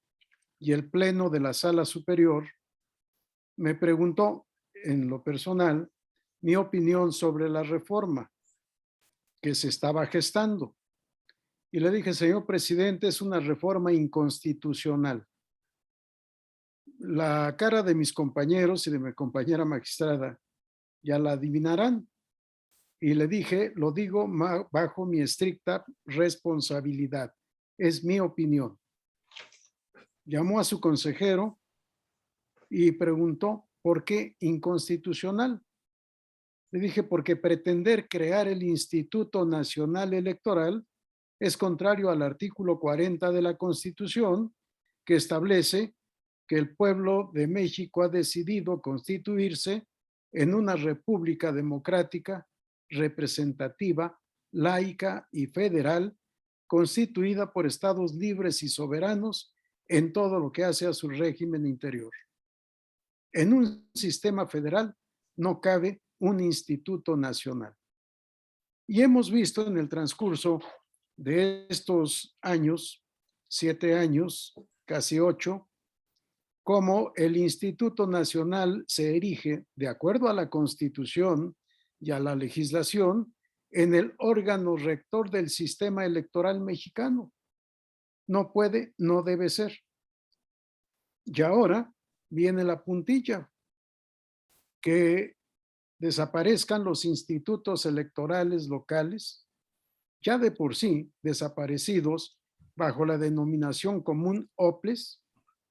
y el pleno de la Sala Superior, me preguntó en lo personal mi opinión sobre la reforma que se estaba gestando. Y le dije, señor presidente, es una reforma inconstitucional. La cara de mis compañeros y de mi compañera magistrada ya la adivinarán. Y le dije, lo digo bajo mi estricta responsabilidad. Es mi opinión. Llamó a su consejero y preguntó, ¿por qué inconstitucional? Le dije, porque pretender crear el Instituto Nacional Electoral es contrario al artículo 40 de la Constitución, que establece que el pueblo de México ha decidido constituirse en una república democrática representativa, laica y federal, constituida por estados libres y soberanos en todo lo que hace a su régimen interior. En un sistema federal no cabe un instituto nacional. Y hemos visto en el transcurso de estos años, 7 años, casi 8, cómo el Instituto Nacional se erige, de acuerdo a la Constitución y a la legislación, en el órgano rector del sistema electoral mexicano. No puede, no debe ser. Y ahora viene la puntilla, que desaparezcan los institutos electorales locales, ya de por sí desaparecidos bajo la denominación común OPLES,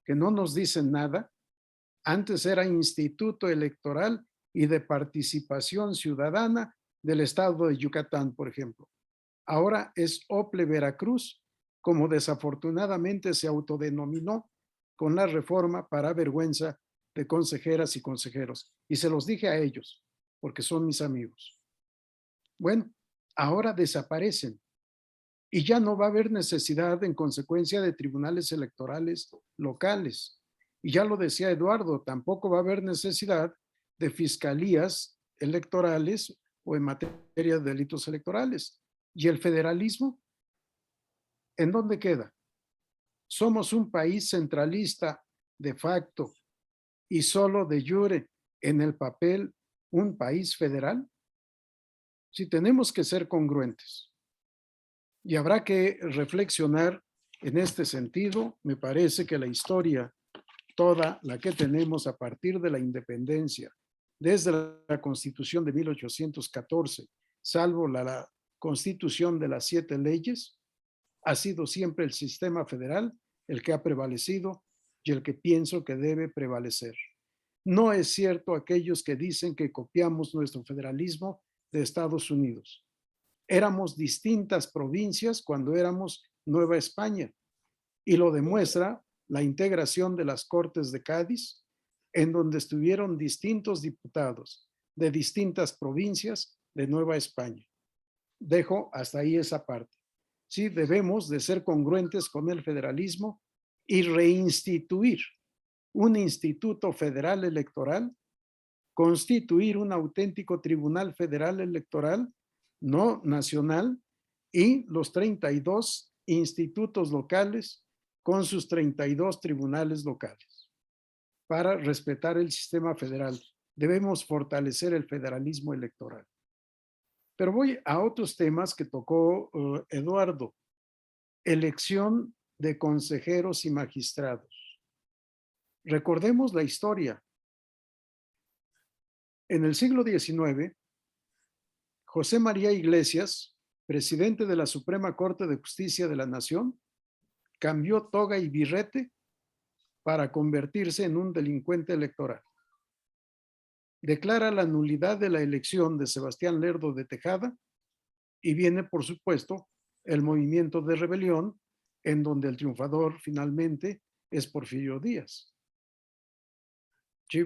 que no nos dicen nada. Antes era Instituto Electoral y de Participación Ciudadana del Estado de Yucatán, por ejemplo. Ahora es OPLE Veracruz, como desafortunadamente se autodenominó con la reforma para vergüenza de consejeras y consejeros. Y se los dije a ellos, porque son mis amigos. Bueno, ahora desaparecen y ya no va a haber necesidad en consecuencia de tribunales electorales locales. Y ya lo decía Eduardo, tampoco va a haber necesidad de fiscalías electorales o en materia de delitos electorales. ¿Y el federalismo? ¿En dónde queda? Somos un país centralista de facto y solo de jure en el papel un país federal. Sí, tenemos que ser congruentes y habrá que reflexionar en este sentido. Me parece que la historia, toda la que tenemos a partir de la independencia, desde la Constitución de 1814, salvo la Constitución de las 7 leyes, ha sido siempre el sistema federal el que ha prevalecido y el que pienso que debe prevalecer. No es cierto aquellos que dicen que copiamos nuestro federalismo de Estados Unidos. Éramos distintas provincias cuando éramos Nueva España y lo demuestra la integración de las Cortes de Cádiz, en donde estuvieron distintos diputados de distintas provincias de Nueva España. Dejo hasta ahí esa parte. Sí, debemos de ser congruentes con el federalismo y reinstituir un instituto federal electoral, constituir un auténtico tribunal federal electoral, no nacional, y los 32 institutos locales con sus 32 tribunales locales. Para respetar el sistema federal, debemos fortalecer el federalismo electoral. Pero voy a otros temas que tocó Eduardo. Elección de consejeros y magistrados. Recordemos la historia. En el siglo XIX, José María Iglesias, presidente de la Suprema Corte de Justicia de la Nación, cambió toga y birrete para convertirse en un delincuente electoral. Declara la nulidad de la elección de Sebastián Lerdo de Tejada y viene, por supuesto, el movimiento de rebelión, en donde el triunfador finalmente es Porfirio Díaz.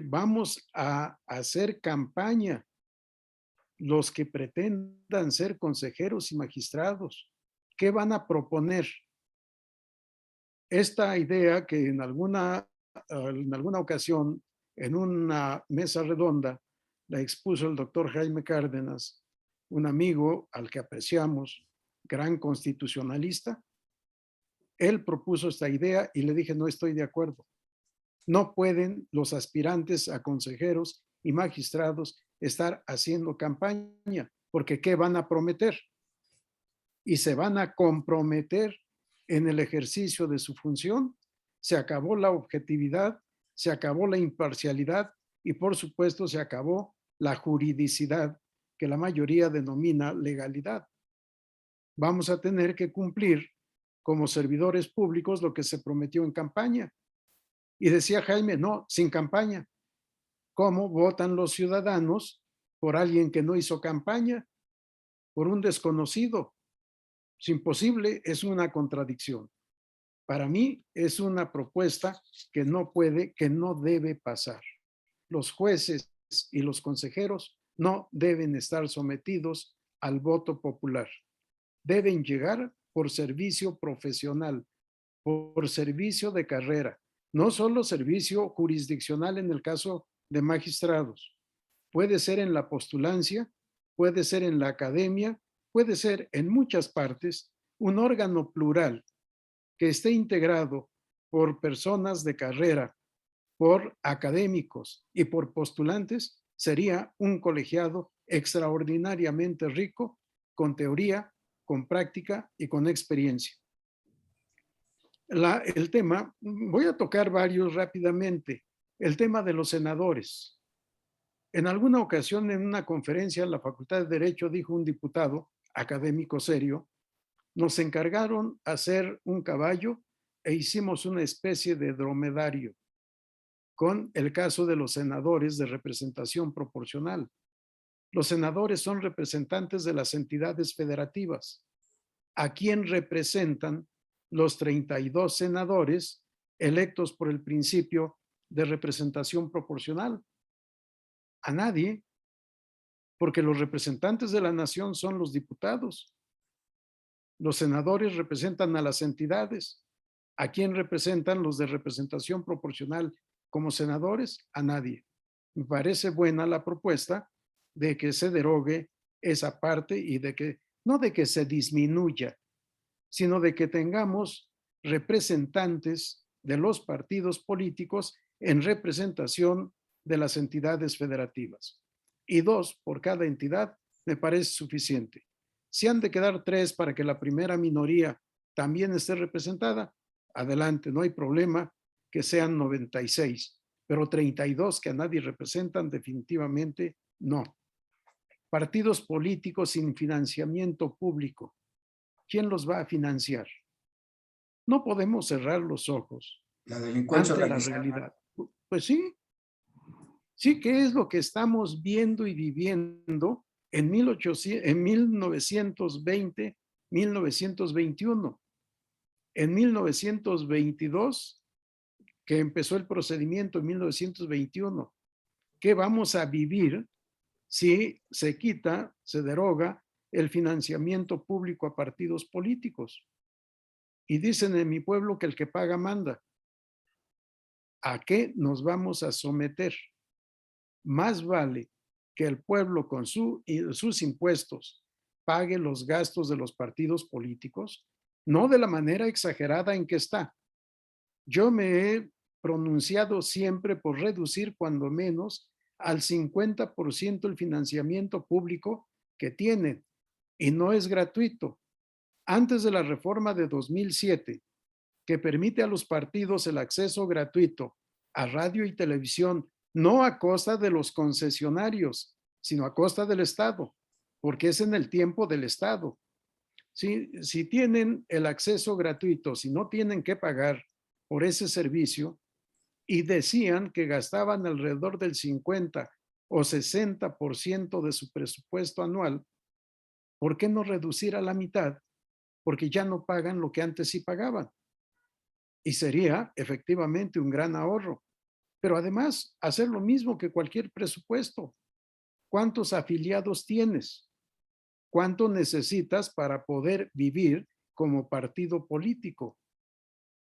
Vamos a hacer campaña los que pretendan ser consejeros y magistrados. ¿Qué van a proponer? Esta idea que en alguna ocasión, en una mesa redonda, la expuso el doctor Jaime Cárdenas, un amigo al que apreciamos, gran constitucionalista. Él propuso esta idea y le dije, no estoy de acuerdo. No pueden los aspirantes a consejeros y magistrados estar haciendo campaña, porque ¿qué van a prometer? Y se van a comprometer en el ejercicio de su función. Se acabó la objetividad, se acabó la imparcialidad y por supuesto se acabó la juridicidad que la mayoría denomina legalidad. Vamos a tener que cumplir como servidores públicos lo que se prometió en campaña. Y decía Jaime, no, sin campaña. ¿Cómo votan los ciudadanos por alguien que no hizo campaña? Por un desconocido. Es imposible, es una contradicción. Para mí es una propuesta que no puede, que no debe pasar. Los jueces y los consejeros no deben estar sometidos al voto popular. Deben llegar por servicio profesional, por servicio de carrera, no solo servicio jurisdiccional en el caso de magistrados. Puede ser en la postulancia, puede ser en la academia, puede ser en muchas partes un órgano plural que esté integrado por personas de carrera, por académicos y por postulantes, sería un colegiado extraordinariamente rico, con teoría, con práctica y con experiencia. El tema, voy a tocar varios rápidamente. El tema de los senadores. En alguna ocasión, en una conferencia en la Facultad de Derecho, dijo un diputado académico serio, nos encargaron hacer un caballo e hicimos una especie de dromedario con el caso de los senadores de representación proporcional. Los senadores son representantes de las entidades federativas. ¿A quién representan los 32 senadores electos por el principio de representación proporcional? A nadie, porque los representantes de la nación son los diputados. Los senadores representan a las entidades. ¿A quién representan los de representación proporcional como senadores? A nadie. Me parece buena la propuesta de que se derogue esa parte y de que, no de que se disminuya, sino de que tengamos representantes de los partidos políticos en representación de las entidades federativas. Y 2 por cada entidad me parece suficiente. Si han de quedar 3 para que la primera minoría también esté representada, adelante, no hay problema que sean 96, pero 32 que a nadie representan, definitivamente no. Partidos políticos sin financiamiento público. ¿Quién los va a financiar? No podemos cerrar los ojos La delincuencia ante la organizada. realidad. Pues sí que es lo que estamos viendo y viviendo en 1920, 1921. En 1922, que empezó el procedimiento en 1921, ¿qué vamos a vivir si se quita, se deroga el financiamiento público a partidos políticos? Y dicen en mi pueblo que el que paga manda. ¿A qué nos vamos a someter? Más vale que el pueblo con sus impuestos pague los gastos de los partidos políticos, no de la manera exagerada en que está. Yo me he pronunciado siempre por reducir cuando menos al 50% el financiamiento público que tienen, y no es gratuito. Antes de la reforma de 2007, que permite a los partidos el acceso gratuito a radio y televisión, no a costa de los concesionarios, sino a costa del Estado, porque es en el tiempo del Estado. Si tienen el acceso gratuito, si no tienen que pagar por ese servicio, y decían que gastaban alrededor del 50 o 60% de su presupuesto anual, ¿por qué no reducir a la mitad? Porque ya no pagan lo que antes sí pagaban. Y sería efectivamente un gran ahorro. Pero además, hacer lo mismo que cualquier presupuesto. ¿Cuántos afiliados tienes? ¿Cuánto necesitas para poder vivir como partido político?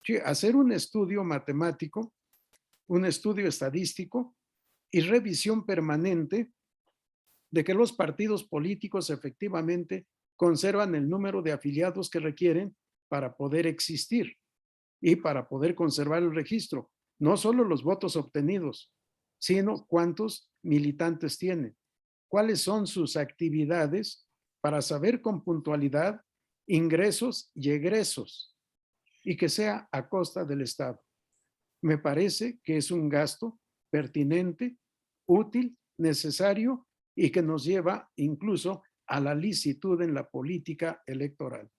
Sí, hacer un estudio matemático, un estudio estadístico y revisión permanente de que los partidos políticos efectivamente conservan el número de afiliados que requieren para poder existir y para poder conservar el registro. No solo los votos obtenidos, sino cuántos militantes tienen, cuáles son sus actividades para saber con puntualidad ingresos y egresos y que sea a costa del Estado. Me parece que es un gasto pertinente, útil, necesario y que nos lleva incluso a la licitud en la política electoral.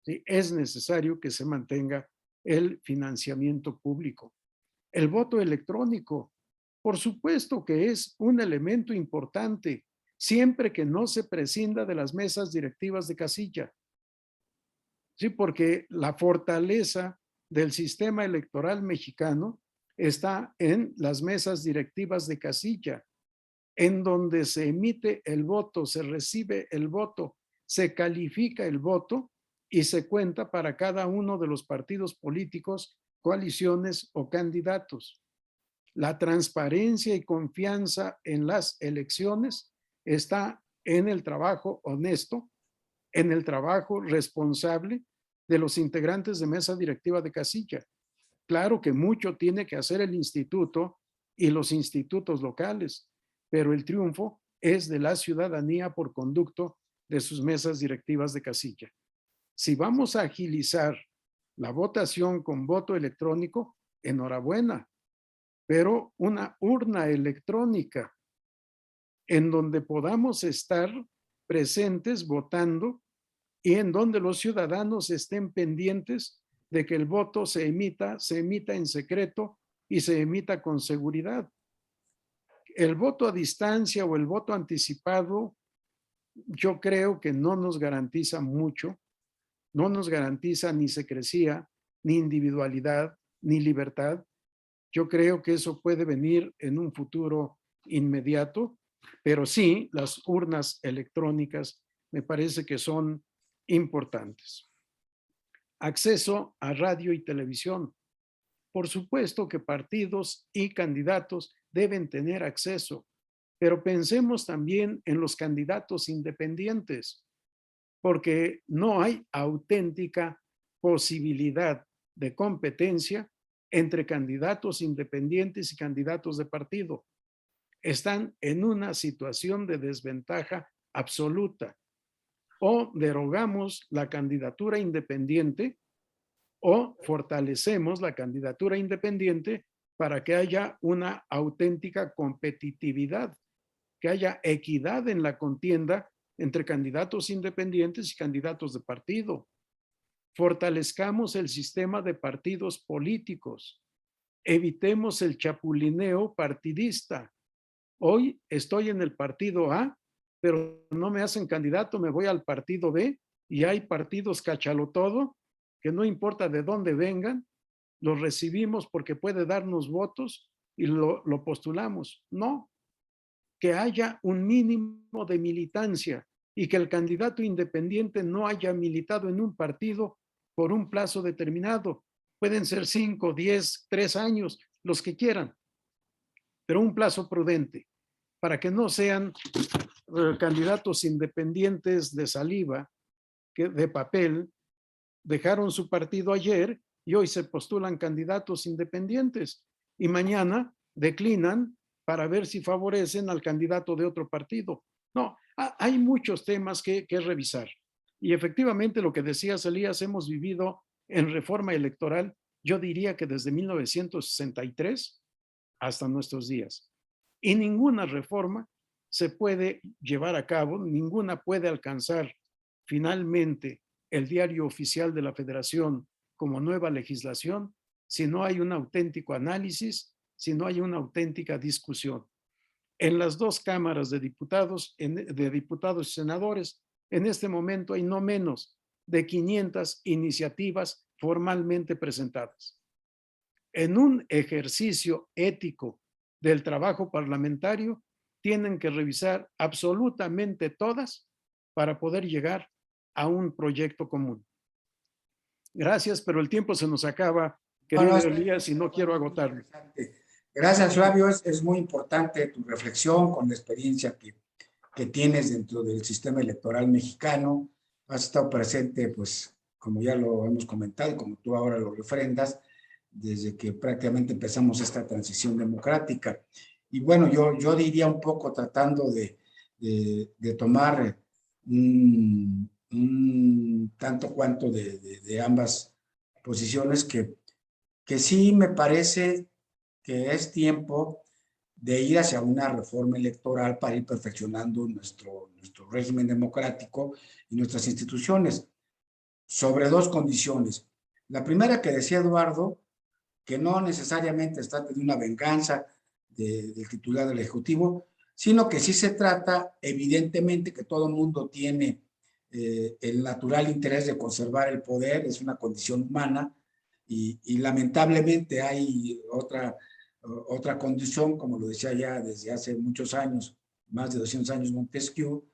¿Sí? Es necesario que se mantenga el financiamiento público. El voto electrónico, por supuesto que es un elemento importante, siempre que no se prescinda de las mesas directivas de casilla. Sí, porque la fortaleza del sistema electoral mexicano está en las mesas directivas de casilla. en donde se emite el voto, se recibe el voto, se califica el voto y se cuenta para cada uno de los partidos políticos, coaliciones o candidatos. La transparencia y confianza en las elecciones está en el trabajo honesto, en el trabajo responsable de los integrantes de mesa directiva de casilla. Claro que mucho tiene que hacer el instituto y los institutos locales, pero el triunfo es de la ciudadanía por conducto de sus mesas directivas de casilla. Si vamos a agilizar la votación con voto electrónico, enhorabuena, pero una urna electrónica en donde podamos estar presentes votando y en donde los ciudadanos estén pendientes de que el voto se emita en secreto y se emita con seguridad. El voto a distancia o el voto anticipado, yo creo que no nos garantiza mucho, no nos garantiza ni secrecía, ni individualidad, ni libertad. Yo creo que eso puede venir en un futuro inmediato, pero sí, las urnas electrónicas me parece que son importantes. Acceso a radio y televisión. Por supuesto que partidos y candidatos deben tener acceso, pero pensemos también en los candidatos independientes, porque no hay auténtica posibilidad de competencia entre candidatos independientes y candidatos de partido. Están en una situación de desventaja absoluta. O derogamos la candidatura independiente o fortalecemos la candidatura independiente para que haya una auténtica competitividad, que haya equidad en la contienda entre candidatos independientes y candidatos de partido. Fortalezcamos el sistema de partidos políticos. Evitemos el chapulineo partidista. Hoy estoy en el partido A, pero no me hacen candidato, me voy al partido B y hay partidos cachalotodo que no importa de dónde vengan, los recibimos porque puede darnos votos y lo postulamos. No, que haya un mínimo de militancia y que el candidato independiente no haya militado en un partido por un plazo determinado. Pueden ser 5, 10, 3 años, los que quieran, pero un plazo prudente para que no sean candidatos independientes de saliva, que de papel, dejaron su partido ayer y hoy se postulan candidatos independientes y mañana declinan para ver si favorecen al candidato de otro partido. No, hay muchos temas que revisar. Y efectivamente lo que decías, Elías, hemos vivido en reforma electoral, yo diría que desde 1963 hasta nuestros días. Y ninguna reforma se puede llevar a cabo, ninguna puede alcanzar finalmente el diario oficial de la Federación como nueva legislación si no hay un auténtico análisis, si no hay una auténtica discusión. En las dos cámaras de diputados y senadores, en este momento hay no menos de 500 iniciativas formalmente presentadas. En un ejercicio ético del trabajo parlamentario, tienen que revisar absolutamente todas para poder llegar a un proyecto común. Gracias, pero el tiempo se nos acaba, querido Elías, y no quiero agotarlo. Gracias, Flavio. Es muy importante tu reflexión con la experiencia que tienes dentro del sistema electoral mexicano. Has estado presente, pues, como ya lo hemos comentado, como tú ahora lo refrendas, desde que prácticamente empezamos esta transición democrática. Y bueno, yo diría un poco tratando de tomar tanto cuanto de ambas posiciones, que sí me parece que es tiempo de ir hacia una reforma electoral para ir perfeccionando nuestro régimen democrático y nuestras instituciones, sobre dos condiciones. La primera que decía Eduardo, que no necesariamente se trata de una venganza del titular del Ejecutivo, sino que sí se trata, evidentemente, que todo el mundo tiene el natural interés de conservar el poder, es una condición humana, y lamentablemente hay otra condición, como lo decía ya desde hace muchos años más de 200 años Montesquieu,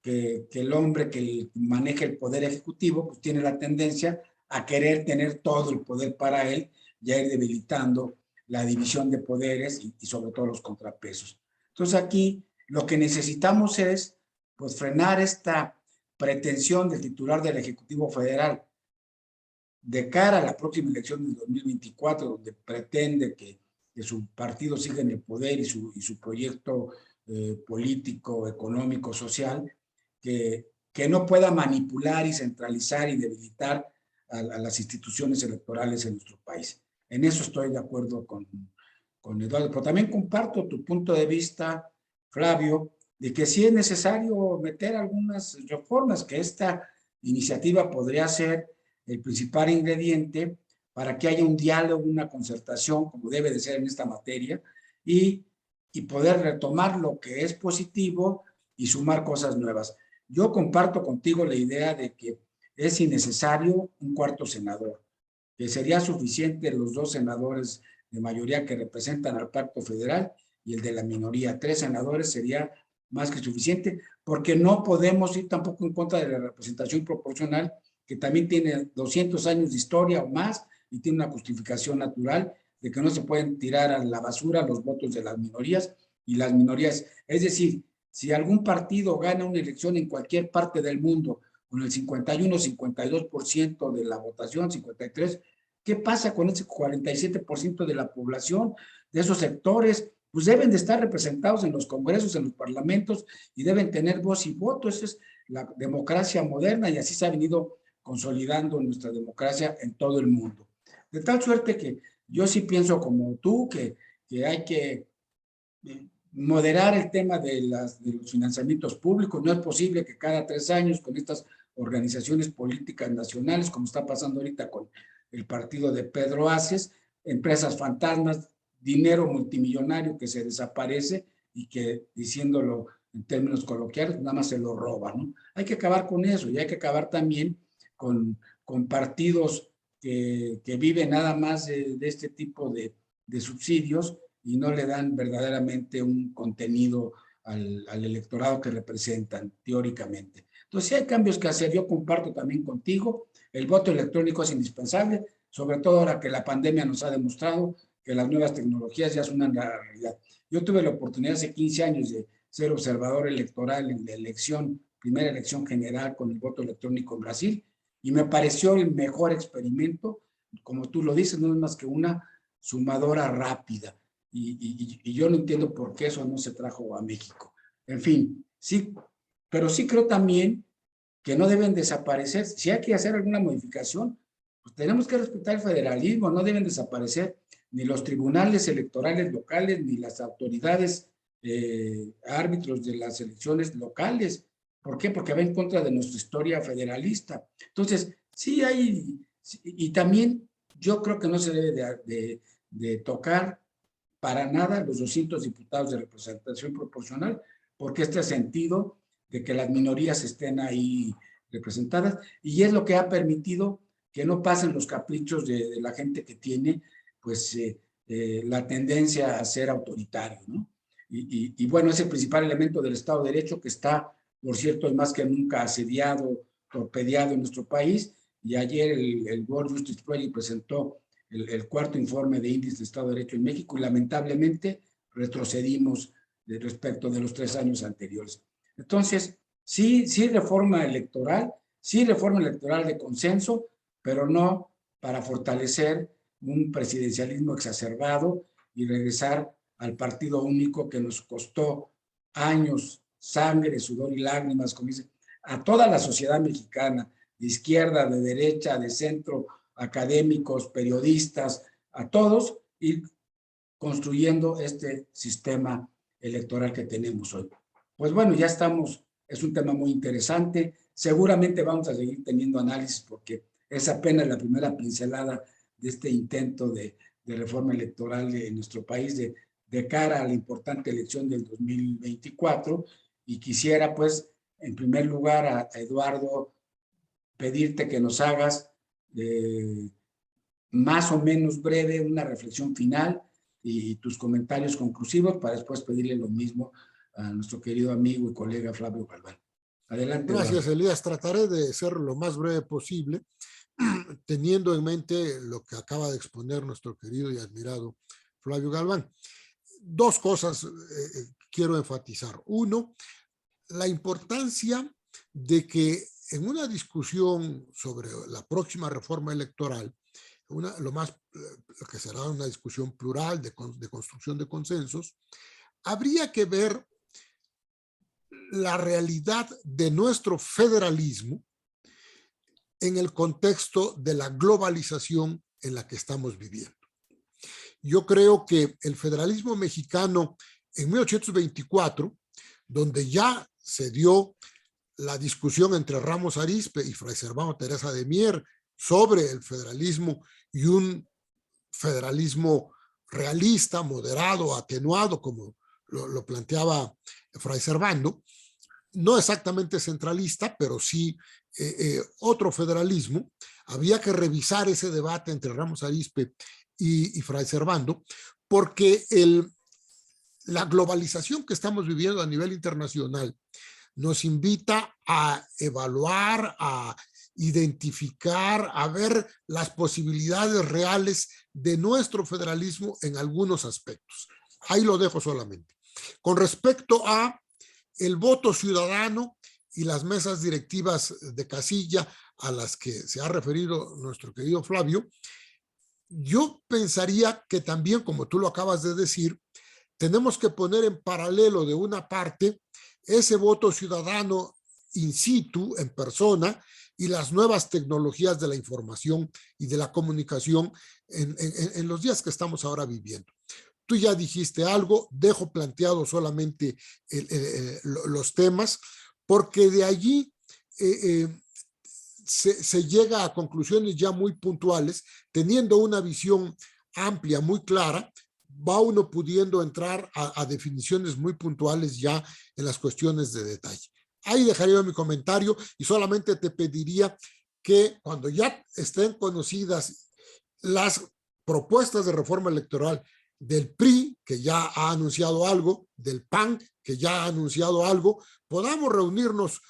que el hombre que maneja el poder ejecutivo pues tiene la tendencia a querer tener todo el poder para él y a ir debilitando la división de poderes y sobre todo los contrapesos. Entonces aquí lo que necesitamos es pues frenar esta pretensión del titular del Ejecutivo Federal de cara a la próxima elección del 2024, donde pretende que su partido siga en el poder y su proyecto político, económico, social, que no pueda manipular y centralizar y debilitar a las instituciones electorales en nuestro país. En eso estoy de acuerdo con Eduardo, pero también comparto tu punto de vista, Flavio, de que sí es necesario meter algunas reformas, que esta iniciativa podría ser el principal ingrediente para que haya un diálogo, una concertación, como debe de ser en esta materia, y poder retomar lo que es positivo y sumar cosas nuevas. Yo comparto contigo la idea de que es innecesario un cuarto senador, que sería suficiente los 2 senadores de mayoría que representan al pacto federal y el de la minoría. 3 senadores sería más que suficiente, porque no podemos ir tampoco en contra de la representación proporcional, que también tiene 200 años de historia o más y tiene una justificación natural de que no se pueden tirar a la basura los votos de las minorías y las minorías. Es decir, si algún partido gana una elección en cualquier parte del mundo con el 51, 52% de la votación, 53%, ¿qué pasa con ese 47% de la población, de esos sectores? Pues deben de estar representados en los congresos, en los parlamentos y deben tener voz y voto. Esa es la democracia moderna y así se ha venido consolidando nuestra democracia en todo el mundo. De tal suerte que yo sí pienso como tú, que hay que moderar el tema de los financiamientos públicos. No es posible que cada 3 años con estas organizaciones políticas nacionales, como está pasando ahorita con el partido de Pedro Aces, empresas fantasmas, dinero multimillonario que se desaparece y que, diciéndolo en términos coloquiales, nada más se lo roban, ¿no? Hay que acabar con eso y hay que acabar también con partidos que viven nada más de este tipo de subsidios y no le dan verdaderamente un contenido al electorado que representan teóricamente. Entonces, sí hay cambios que hacer. Yo comparto también contigo, el voto electrónico es indispensable, sobre todo ahora que la pandemia nos ha demostrado que las nuevas tecnologías ya son una realidad. Yo tuve la oportunidad hace 15 años de ser observador electoral en la primera elección general con el voto electrónico en Brasil, y me pareció el mejor experimento, como tú lo dices, no es más que una sumadora rápida. Y yo no entiendo por qué eso no se trajo a México. En fin, sí, pero sí creo también que no deben desaparecer. Si hay que hacer alguna modificación, pues tenemos que respetar el federalismo, no deben desaparecer ni los tribunales electorales locales, ni las autoridades árbitros de las elecciones locales. ¿Por qué? Porque va en contra de nuestra historia federalista. Entonces, sí hay, y también yo creo que no se debe de tocar para nada los 200 diputados de representación proporcional, porque este sentido de que las minorías estén ahí representadas, y es lo que ha permitido que no pasen los caprichos de la gente que tiene pues la tendencia a ser autoritario, ¿no? Y bueno, es el principal elemento del Estado de Derecho que está, por cierto, más que nunca asediado, torpedeado en nuestro país, y ayer el World Justice Project presentó el cuarto informe de índice de Estado de Derecho en México y lamentablemente retrocedimos respecto de los 3 años anteriores. Entonces, sí reforma electoral de consenso, pero no para fortalecer un presidencialismo exacerbado y regresar al partido único que nos costó años, sangre, sudor y lágrimas, como dice, a toda la sociedad mexicana, de izquierda, de derecha, de centro, académicos, periodistas, a todos, ir construyendo este sistema electoral que tenemos hoy. Pues bueno, ya estamos, es un tema muy interesante, seguramente vamos a seguir teniendo análisis porque es apenas la primera pincelada de este intento de reforma electoral en nuestro país de cara a la importante elección del 2024, y quisiera pues en primer lugar a Eduardo pedirte que nos hagas más o menos breve una reflexión final y tus comentarios conclusivos para después pedirle lo mismo a nuestro querido amigo y colega Flavio Galván. Adelante. Gracias, Eduardo. Elías. Trataré de ser lo más breve posible, teniendo en mente lo que acaba de exponer nuestro querido y admirado Flavio Galván. Dos cosas quiero enfatizar. Uno, la importancia de que en una discusión sobre la próxima reforma electoral, lo que será una discusión plural de construcción de consensos, habría que ver la realidad de nuestro federalismo en el contexto de la globalización en la que estamos viviendo. Yo creo que el federalismo mexicano en 1824, donde ya se dio la discusión entre Ramos Arizpe y Fray Servando Teresa de Mier sobre el federalismo y un federalismo realista, moderado, atenuado, como lo planteaba Fray Servando, no exactamente centralista, pero sí otro federalismo. Había que revisar ese debate entre Ramos Arizpe y Fray Servando, porque la globalización que estamos viviendo a nivel internacional nos invita a evaluar, a identificar, a ver las posibilidades reales de nuestro federalismo en algunos aspectos. Ahí lo dejo solamente. Con respecto a el voto ciudadano y las mesas directivas de casilla a las que se ha referido nuestro querido Flavio, yo pensaría que también, como tú lo acabas de decir, tenemos que poner en paralelo de una parte ese voto ciudadano in situ, en persona, y las nuevas tecnologías de la información y de la comunicación en los días que estamos ahora viviendo. Tú ya dijiste algo, dejo planteado solamente los temas, porque de allí se llega a conclusiones ya muy puntuales, teniendo una visión amplia, muy clara, va uno pudiendo entrar a definiciones muy puntuales ya en las cuestiones de detalle. Ahí dejaría mi comentario y solamente te pediría que cuando ya estén conocidas las propuestas de reforma electoral del PRI, que ya ha anunciado algo, del PAN, que ya ha anunciado algo, podamos reunirnos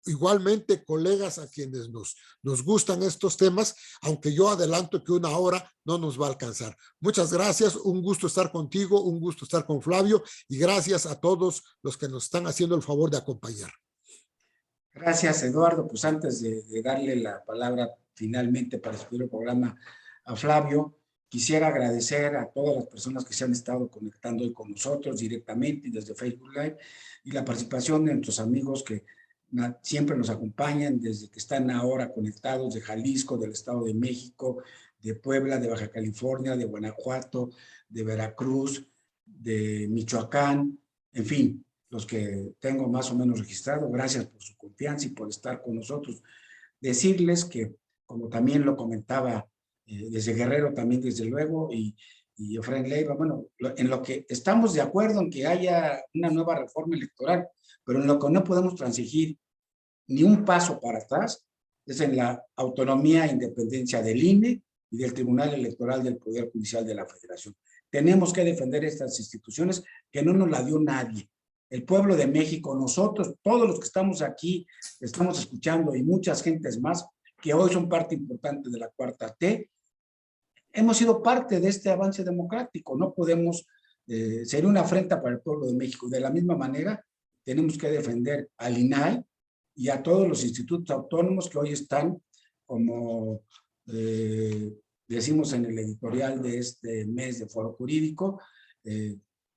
igualmente, colegas a quienes nos gustan estos temas, aunque yo adelanto que una hora no nos va a alcanzar. Muchas gracias, un gusto estar contigo, un gusto estar con Flavio, y gracias a todos los que nos están haciendo el favor de acompañar. Gracias, Eduardo. Pues antes de darle la palabra finalmente para despedir el programa a Flavio, quisiera agradecer a todas las personas que se han estado conectando hoy con nosotros directamente y desde Facebook Live, y la participación de nuestros amigos que siempre nos acompañan desde que están ahora conectados de Jalisco, del Estado de México, de Puebla, de Baja California, de Guanajuato, de Veracruz, de Michoacán, en fin, los que tengo más o menos registrados. Gracias por su confianza y por estar con nosotros. Decirles que, como también lo comentaba desde Guerrero, también desde luego, y Efraín Leiva, bueno, en lo que estamos de acuerdo en que haya una nueva reforma electoral, pero en lo que no podemos transigir ni un paso para atrás es en la autonomía e independencia del INE y del Tribunal Electoral del Poder Judicial de la Federación. Tenemos que defender estas instituciones que no nos la dio nadie. El pueblo de México, nosotros, todos los que estamos aquí, estamos escuchando, y muchas gentes más que hoy son parte importante de la Cuarta T, hemos sido parte de este avance democrático. No podemos, sería una afrenta para el pueblo de México. De la misma manera, tenemos que defender al INAI y a todos los institutos autónomos que hoy están, como decimos en el editorial de este mes de Foro Jurídico,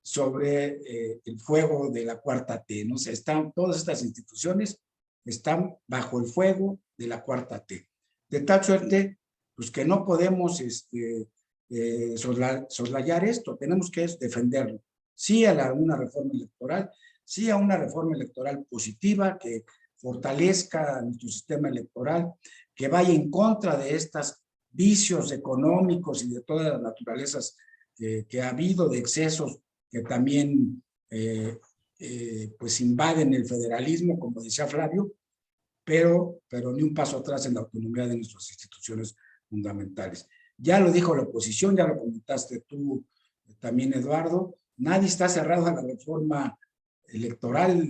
sobre el fuego de la Cuarta T, ¿no? O sea, todas estas instituciones están bajo el fuego de la Cuarta T. De tal suerte, pues que no podemos soslayar esto, tenemos que defenderlo. Sí a una reforma electoral, sí a una reforma electoral positiva que fortalezca nuestro sistema electoral, que vaya en contra de estos vicios económicos y de todas las naturalezas que ha habido, de excesos que también pues invaden el federalismo, como decía Flavio, pero ni un paso atrás en la autonomía de nuestras instituciones fundamentales. Ya lo dijo la oposición, ya lo comentaste tú también, Eduardo, nadie está cerrado a la reforma electoral,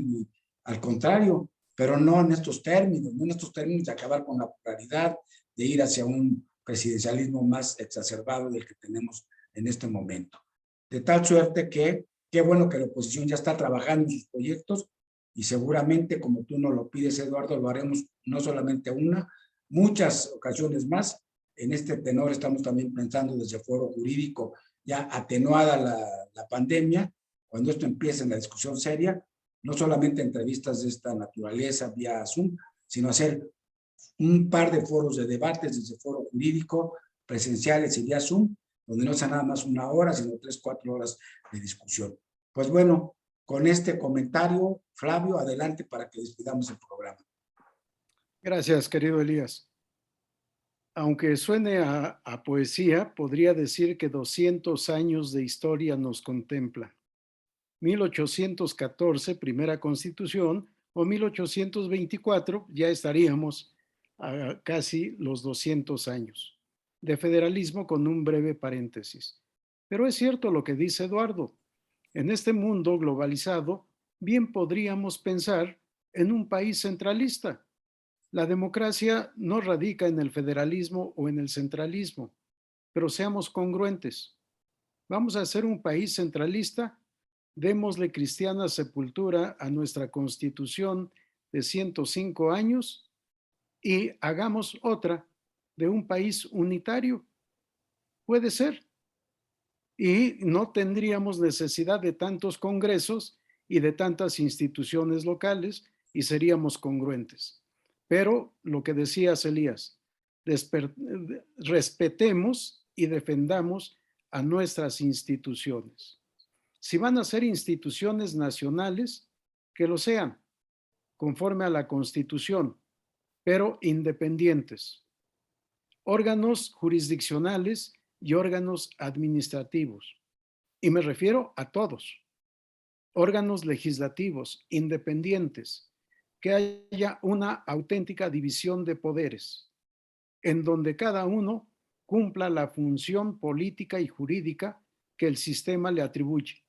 al contrario, pero no en estos términos, no en estos términos de acabar con la pluralidad, de ir hacia un presidencialismo más exacerbado del que tenemos en este momento. De tal suerte que, qué bueno que la oposición ya está trabajando en sus proyectos y seguramente, como tú nos lo pides, Eduardo, lo haremos no solamente una, muchas ocasiones más. En este tenor estamos también pensando desde el foro jurídico, ya atenuada la pandemia, cuando esto empiece en la discusión seria, no solamente entrevistas de esta naturaleza vía Zoom, sino hacer un par de foros de debates desde el foro jurídico, presenciales y vía Zoom, donde no sea nada más una hora, sino 3, 4 horas de discusión. Pues bueno, con este comentario, Flavio, adelante para que despidamos el programa. Gracias, querido Elías. Aunque suene a poesía, podría decir que 200 años de historia nos contempla. 1814, primera constitución, o 1824, ya estaríamos a casi los 200 años de federalismo, con un breve paréntesis. Pero es cierto lo que dice Eduardo. En este mundo globalizado, bien podríamos pensar en un país centralista. La democracia no radica en el federalismo o en el centralismo, pero seamos congruentes. ¿Vamos a ser un país centralista? Démosle cristiana sepultura a nuestra Constitución de 105 años y hagamos otra de un país unitario. Puede ser. Y no tendríamos necesidad de tantos congresos y de tantas instituciones locales y seríamos congruentes. Pero lo que decías, Elías, respetemos y defendamos a nuestras instituciones. Si van a ser instituciones nacionales, que lo sean, conforme a la Constitución, pero independientes. Órganos jurisdiccionales y órganos administrativos. Y me refiero a todos. Órganos legislativos, independientes, que haya una auténtica división de poderes, en donde cada uno cumpla la función política y jurídica que el sistema le atribuye.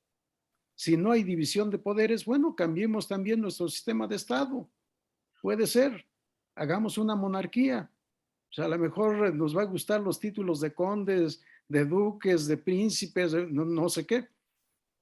Si no hay división de poderes, bueno, cambiemos también nuestro sistema de Estado. Puede ser, hagamos una monarquía. O sea, a lo mejor nos va a gustar los títulos de condes, de duques, de príncipes, no sé qué.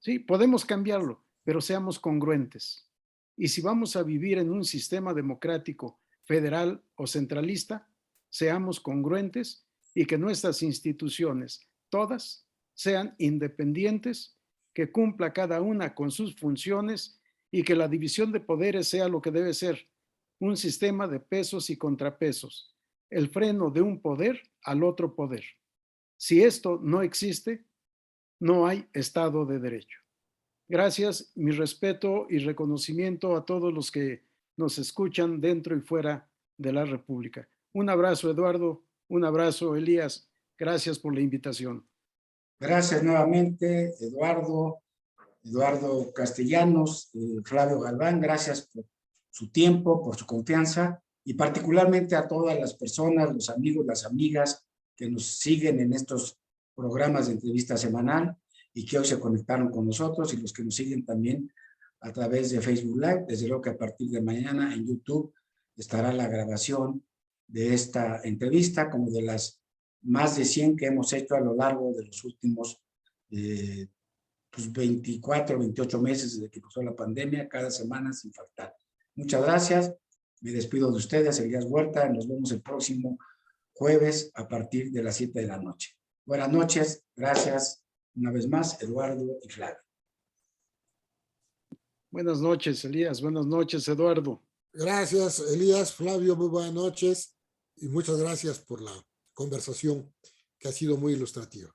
Sí, podemos cambiarlo, pero seamos congruentes. Y si vamos a vivir en un sistema democrático, federal o centralista, seamos congruentes y que nuestras instituciones, todas, sean independientes, que cumpla cada una con sus funciones y que la división de poderes sea lo que debe ser, un sistema de pesos y contrapesos, el freno de un poder al otro poder. Si esto no existe, no hay Estado de Derecho. Gracias, mi respeto y reconocimiento a todos los que nos escuchan dentro y fuera de la República. Un abrazo, Eduardo. Un abrazo, Elías. Gracias por la invitación. Gracias nuevamente, Eduardo Castellanos, Flavio Galván, gracias por su tiempo, por su confianza y particularmente a todas las personas, los amigos, las amigas que nos siguen en estos programas de entrevista semanal y que hoy se conectaron con nosotros y los que nos siguen también a través de Facebook Live. Desde luego que a partir de mañana en YouTube estará la grabación de esta entrevista, como de las más de 100 que hemos hecho a lo largo de los últimos 24, 28 meses desde que empezó la pandemia, cada semana sin faltar. Muchas gracias. Me despido de ustedes, Elías Huerta. Nos vemos el próximo jueves a partir de las 7 de la noche. Buenas noches. Gracias una vez más, Eduardo y Flavio. Buenas noches, Elías. Buenas noches, Eduardo. Gracias, Elías, Flavio, muy buenas noches y muchas gracias por la conversación que ha sido muy ilustrativa.